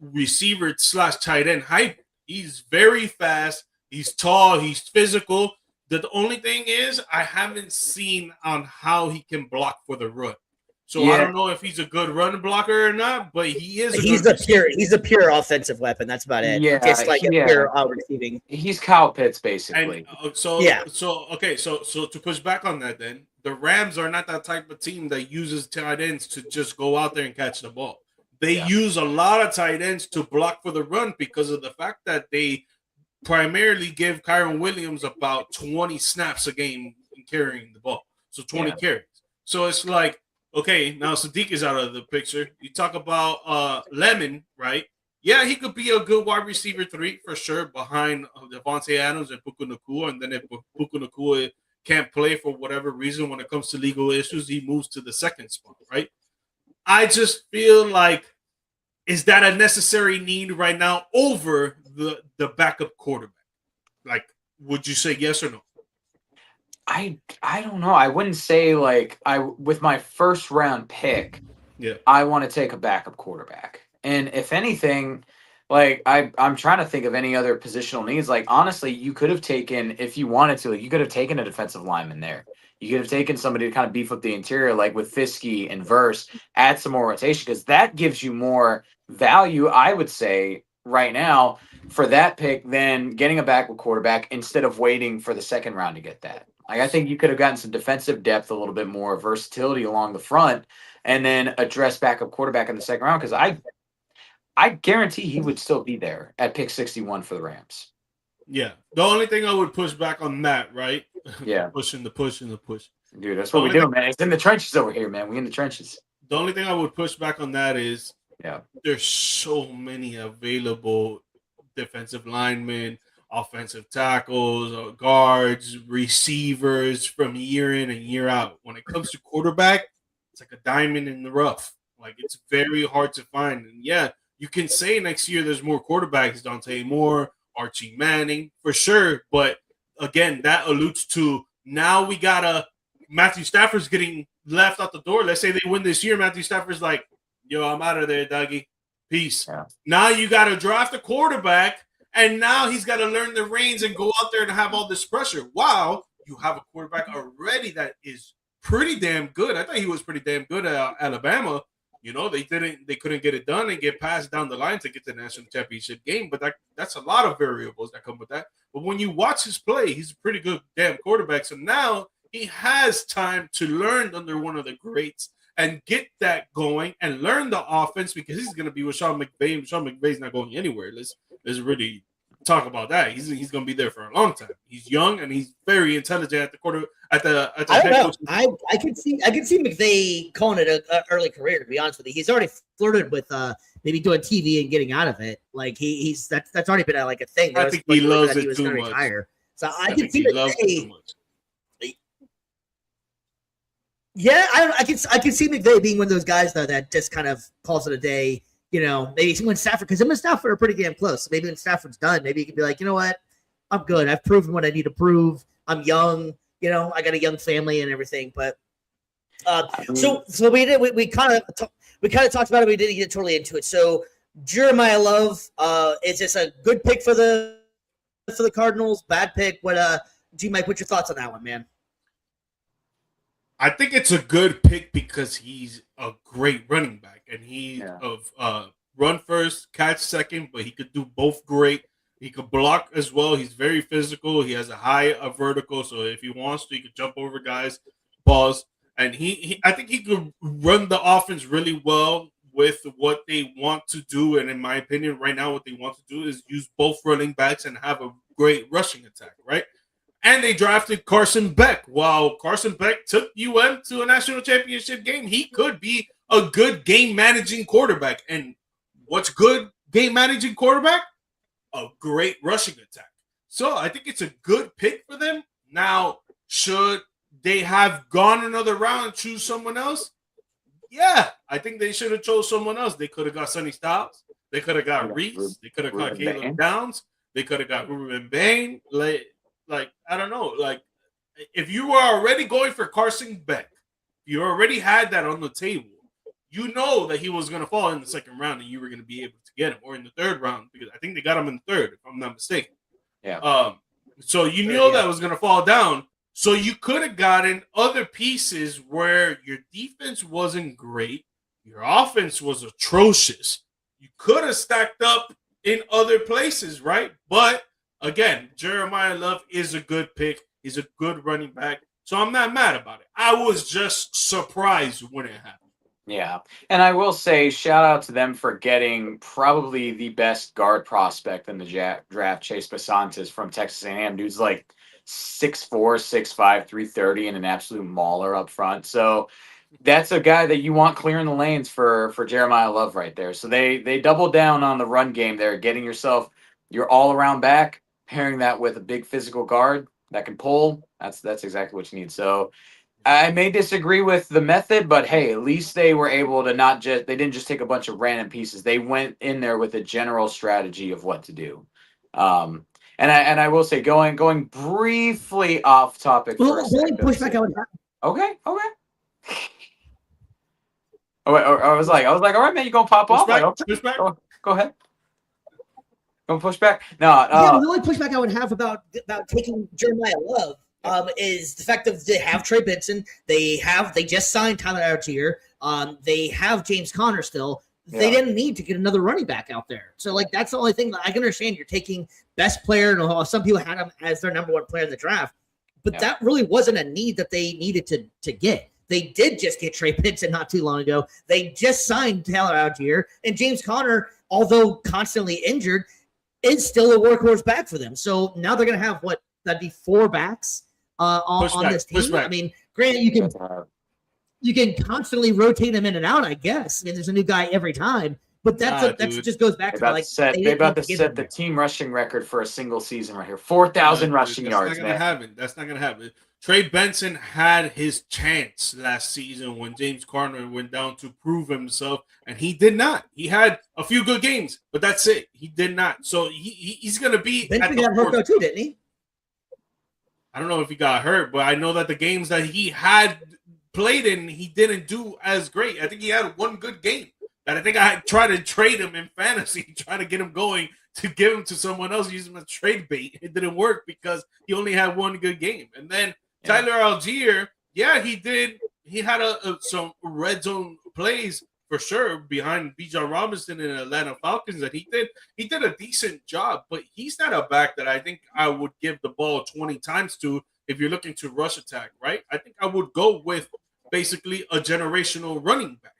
receiver / tight end hybrid. He's very fast. He's tall. He's physical. The only thing is, I haven't seen on how he can block for the run. So I don't know if he's a good run blocker or not, but he is. He's a pure offensive weapon. That's about it. Yeah, just like a pure receiving. He's Kyle Pitts basically. And, so to push back on that, then the Rams are not that type of team that uses tight ends to just go out there and catch the ball. They use a lot of tight ends to block for the run, because of the fact that they primarily give Kyron Williams about 20 snaps a game in carrying the ball. So 20 carries. So it's like, okay, now Sadiq is out of the picture. You talk about Lemon, right? Yeah, he could be a good wide receiver 3 for sure, behind Devontae Adams and Puka Nacua. And then if Puka Nacua can't play for whatever reason when it comes to legal issues, he moves to the second spot, right? I just feel like, is that a necessary need right now over the backup quarterback? Like, would you say yes or no? I don't know. I wouldn't say with my first round pick, I want to take a backup quarterback. And if anything, I'm trying to think of any other positional needs. Like, honestly, you could have taken, if you wanted to, you could have taken a defensive lineman there. You could have taken somebody to kind of beef up the interior, like with Fiske and Verse, add some more rotation, because that gives you more value, I would say, right now for that pick than getting a backup quarterback instead of waiting for the second round to get that. Like, I think you could have gotten some defensive depth, a little bit more versatility along the front, and then address backup quarterback in the second round, because I guarantee he would still be there at pick 61 for the Rams. Yeah. The only thing I would push back on that, right? Yeah. Pushing the push. Dude, that's what we do, man. It's in the trenches over here, man. We in the trenches. The only thing I would push back on that is there's so many available defensive linemen, offensive tackles, guards, receivers from year in and year out. When it comes to quarterback, it's like a diamond in the rough. Like, it's very hard to find. And you can say next year there's more quarterbacks, Dante Moore, Archie Manning, for sure. But again, that alludes to now we got Matthew Stafford's getting left out the door. Let's say they win this year. Matthew Stafford's like, yo, I'm out of there, Dougie. Peace. Yeah. Now you got to draft a quarterback, and now he's got to learn the reins and go out there and have all this pressure. Wow, you have a quarterback already that is pretty damn good. I thought he was pretty damn good at Alabama. They couldn't get it done and get passed down the line to get to the national championship game. But that's a lot of variables that come with that. But when you watch his play, he's a pretty good damn quarterback. So now he has time to learn under one of the greats and get that going and learn the offense, because he's going to be with Sean McVay. Sean McVay's not going anywhere. Let's really talk about that. He's going to be there for a long time. He's young and he's very intelligent at the quarter. I don't know. I can see McVay calling it an early career. To be honest with you, he's already flirted with maybe doing TV and getting out of it. Like that's already been a thing. I think he loves it too much. Retire. So I can see McVay. Yeah, I can see McVay being one of those guys though that just kind of calls it a day. Maybe when Stafford, because him and Stafford are pretty damn close. So maybe when Stafford's done, maybe he can be like, you know what, I'm good. I've proven what I need to prove. I'm young. I got a young family and everything. But so we kind of talked about it. We didn't get totally into it. So Jeremiah Love, is this a good pick for the Cardinals? Bad pick? What? G-Mike, what's your thoughts on that one, man? I think it's a good pick because he's a great running back and he's of run first, catch second, but he could do both great. He could block as well. He's very physical. He has a high vertical, so if he wants to, he could jump over guys, pause. And I think he could run the offense really well with what they want to do. And in my opinion, right now, what they want to do is use both running backs and have a great rushing attack, right? And they drafted Carson Beck. While Carson Beck took UM to a national championship game, he could be a good game managing quarterback. And what's good game managing quarterback? A great rushing attack. So I think it's a good pick for them. Now, should they have gone another round and choose someone else? Yeah, I think they should have chose someone else. They could have got Sonny Styles. They could have got Reese. They could have got Caleb Downs. They could have got Ruben Bain. Like, I don't know. Like, if you were already going for Carson Beck, you already had that on the table. You know that he was going to fall in the second round and you were going to be able to get him, or in the third round, because I think they got him in the third, if I'm not mistaken. Yeah. So you knew that was going to fall down. So you could have gotten other pieces where your defense wasn't great. Your offense was atrocious. You could have stacked up in other places, right? But again, Jeremiah Love is a good pick. He's a good running back. So I'm not mad about it. I was just surprised when it happened. Yeah. And I will say, shout out to them for getting probably the best guard prospect in the draft, Chase Basantis from Texas A&M. Dude's like 6'4", 6'5", 330, and an absolute mauler up front. So that's a guy that you want clearing the lanes for Jeremiah Love right there. So they doubled down on the run game there, getting yourself your all-around back, pairing that with a big physical guard that can pull. That's exactly what you need. So I may disagree with the method, but hey, at least they were able to they didn't just take a bunch of random pieces. They went in there with a general strategy of what to do. And I will say, going briefly off topic for a second. Pushback I would have. Okay. Oh, I was like, all right, man, you gonna pop off? Push back. Go ahead. Gonna push back? No. Yeah, the only pushback I would have about taking Jeremiah Love is the fact that they have Trey Benson. They just signed Tyler Algier. They have James Conner still. They didn't need to get another running back out there. So, like, that's the only thing that I can understand. You're taking best player, and some people had him as their number one player in the draft. But that really wasn't a need that they needed to get. They did just get Trey Benson not too long ago. They just signed Tyler Algier. And James Conner, although constantly injured, is still a workhorse back for them. So now they're going to have, that'd be 4 backs on this team. I mean, granted, you can constantly rotate them in and out, I guess. I mean, there's a new guy every time. But that just goes back to they're about to set the team rushing record for a single season right here. 4,000 rushing yards. That's not gonna happen. Trey Benson had his chance last season when James Conner went down to prove himself, and he did not. He had a few good games, but that's it. He did not. So he's gonna be. Benson got hurt though too, didn't he? I don't know if he got hurt, but I know that the games that he had played in, he didn't do as great. I think he had one good game. And I think I tried to trade him in fantasy, trying to get him going to give him to someone else, use him as trade bait. It didn't work because he only had one good game. And then Tyler Algier, he did. He had some red zone plays for sure behind Bijan Robinson and Atlanta Falcons that he did a decent job, but he's not a back that I think I would give the ball 20 times to if you're looking to rush attack, right? I think I would go with basically a generational running back.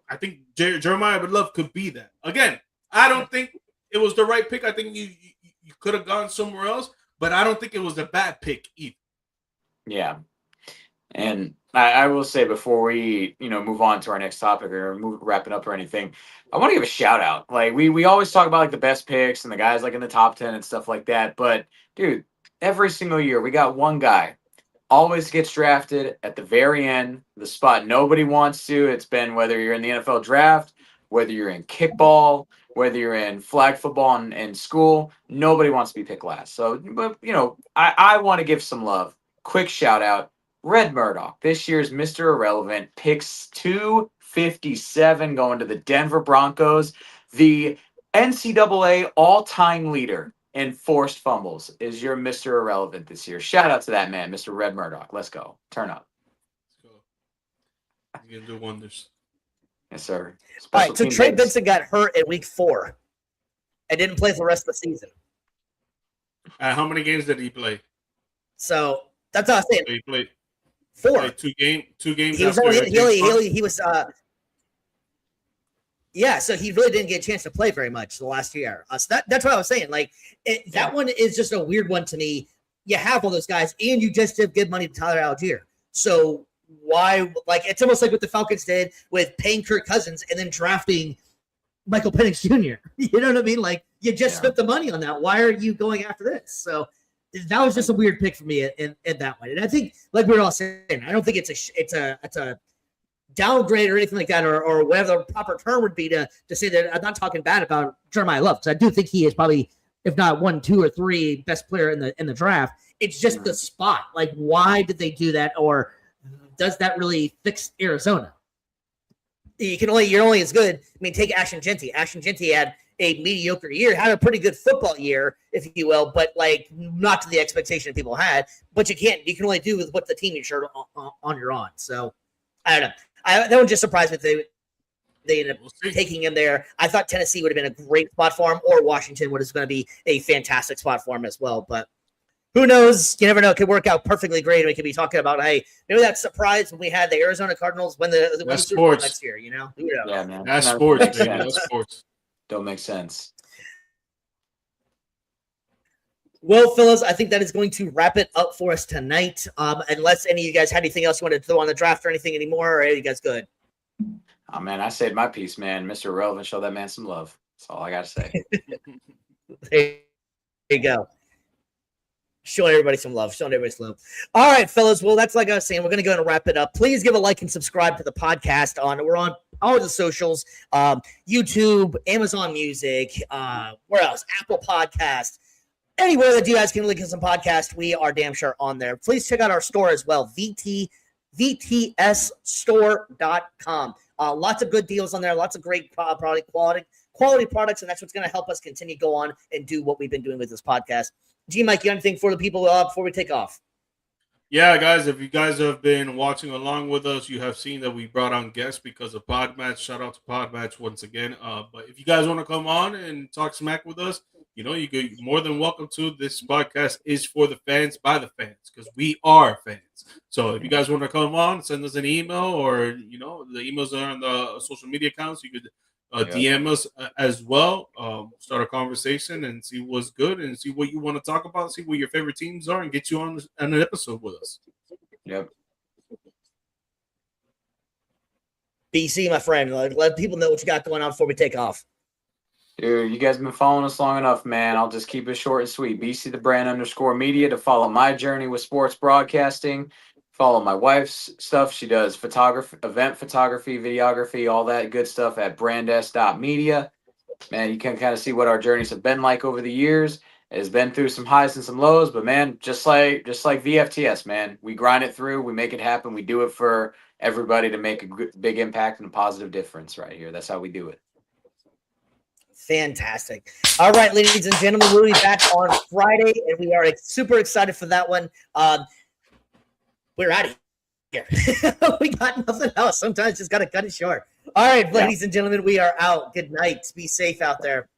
I think Jeremiah Love could be that. Again, I don't think it was the right pick. I think you could have gone somewhere else, but I don't think it was a bad pick either. Yeah. And I will say before we, move on to our next topic or wrap it up or anything, I want to give a shout out. Like we always talk about like the best picks and the guys like in the top 10 and stuff like that. But dude, every single year we got one guy always gets drafted at the very end, the spot nobody wants to. It's been whether you're in the NFL draft, whether you're in kickball, whether you're in flag football in school, nobody wants to be picked last. So, but I want to give some love. Quick shout out, Red Murdoch, this year's Mr. Irrelevant, picks 257 going to the Denver Broncos. The NCAA all-time leader in forced fumbles is your Mr. Irrelevant this year. Shout out to that man, Mr. Red Murdoch. Let's go. Turn up. Let's go. He's going to do wonders. Yes, sir. All Special right, so team Trey days. Benson got hurt in week 4 and didn't play for the rest of the season. How many games did he play? So that's all I'm saying. So he played 4. played two games He was after only James Harden? he was yeah, so he really didn't get a chance to play very much the last year. So that's what I was saying. Like that one is just a weird one to me. You have all those guys, and you just give money to Tyler Algier. So why? Like it's almost like what the Falcons did with paying Kirk Cousins and then drafting Michael Penix Jr. You know what I mean? Like you just spent the money on that. Why are you going after this? So that was just a weird pick for me in that one. And I think, like we were all saying, I don't think it's a downgrade or anything like that, or whatever the proper term would be to say that. I'm not talking bad about Jeremiah Love, because I do think he is probably, if not 1, 2, or 3 best player in the draft. It's just the spot. Like, why did they do that, or does that really fix Arizona? You're only as good. I mean, take Ashton Genty. Ashton Genty had a mediocre year, had a pretty good football year, if you will, but like not to the expectation people had. But you can only do with what the team you're on. So I don't know. That one just surprised me that they ended up taking him there. I thought Tennessee would have been a great spot for him, or Washington was going to be a fantastic spot for him as well. But who knows? You never know. It could work out perfectly great. We could be talking about, hey, maybe that surprise when we had the Arizona Cardinals win the Super Bowl next year. You know? Yeah, man. That's sports, baby. That's sports. Don't make sense. Well, fellas, I think that is going to wrap it up for us tonight. Unless any of you guys had anything else you wanted to throw on the draft or anything anymore, or are you guys good? Oh, man, I said my piece, man. Mr. Irrelevant, show that man some love. That's all I got to say. There you go. Showing everybody some love. All right, fellas. Well, that's like I was saying. We're going to go ahead and wrap it up. Please give a like and subscribe to the podcast. We're on all the socials, YouTube, Amazon Music, where else? Apple Podcast. Anywhere that you guys can link in some podcast, we are damn sure on there. Please check out our store as well, VFTSstore.com. Lots of good deals on there, lots of great quality products, and that's what's going to help us continue to go on and do what we've been doing with this podcast. G-Mike, you have anything for the people before we take off? Yeah, guys, if you guys have been watching along with us, you have seen that we brought on guests because of Podmatch. Shout out to Podmatch once again. But if you guys want to come on and talk smack with us, you're more than welcome to. This podcast is for the fans, by the fans, because we are fans. So if you guys want to come on, send us an email, or, the emails are on the social media accounts. You could DM us as well. Start a conversation and see what's good and see what you want to talk about, see what your favorite teams are, and get you on an episode with us. Yep. BC, my friend, let people know what you got going on before we take off. Dude, you guys have been following us long enough, man. I'll just keep it short and sweet. BC the brand _media to follow my journey with sports broadcasting. Follow my wife's stuff. She does photography, event photography, videography, all that good stuff at brands.media. Man, you can kind of see what our journeys have been like over the years. It has been through some highs and some lows, but man, just like VFTS, man, we grind it through, we make it happen, we do it for everybody to make a big impact and a positive difference right here. That's how we do it. Fantastic. All right, ladies and gentlemen, we'll be back on Friday, and we are super excited for that one. We're out of here. We got nothing else. Sometimes just got to cut it short. All right, ladies and gentlemen, we are out. Good night. Be safe out there.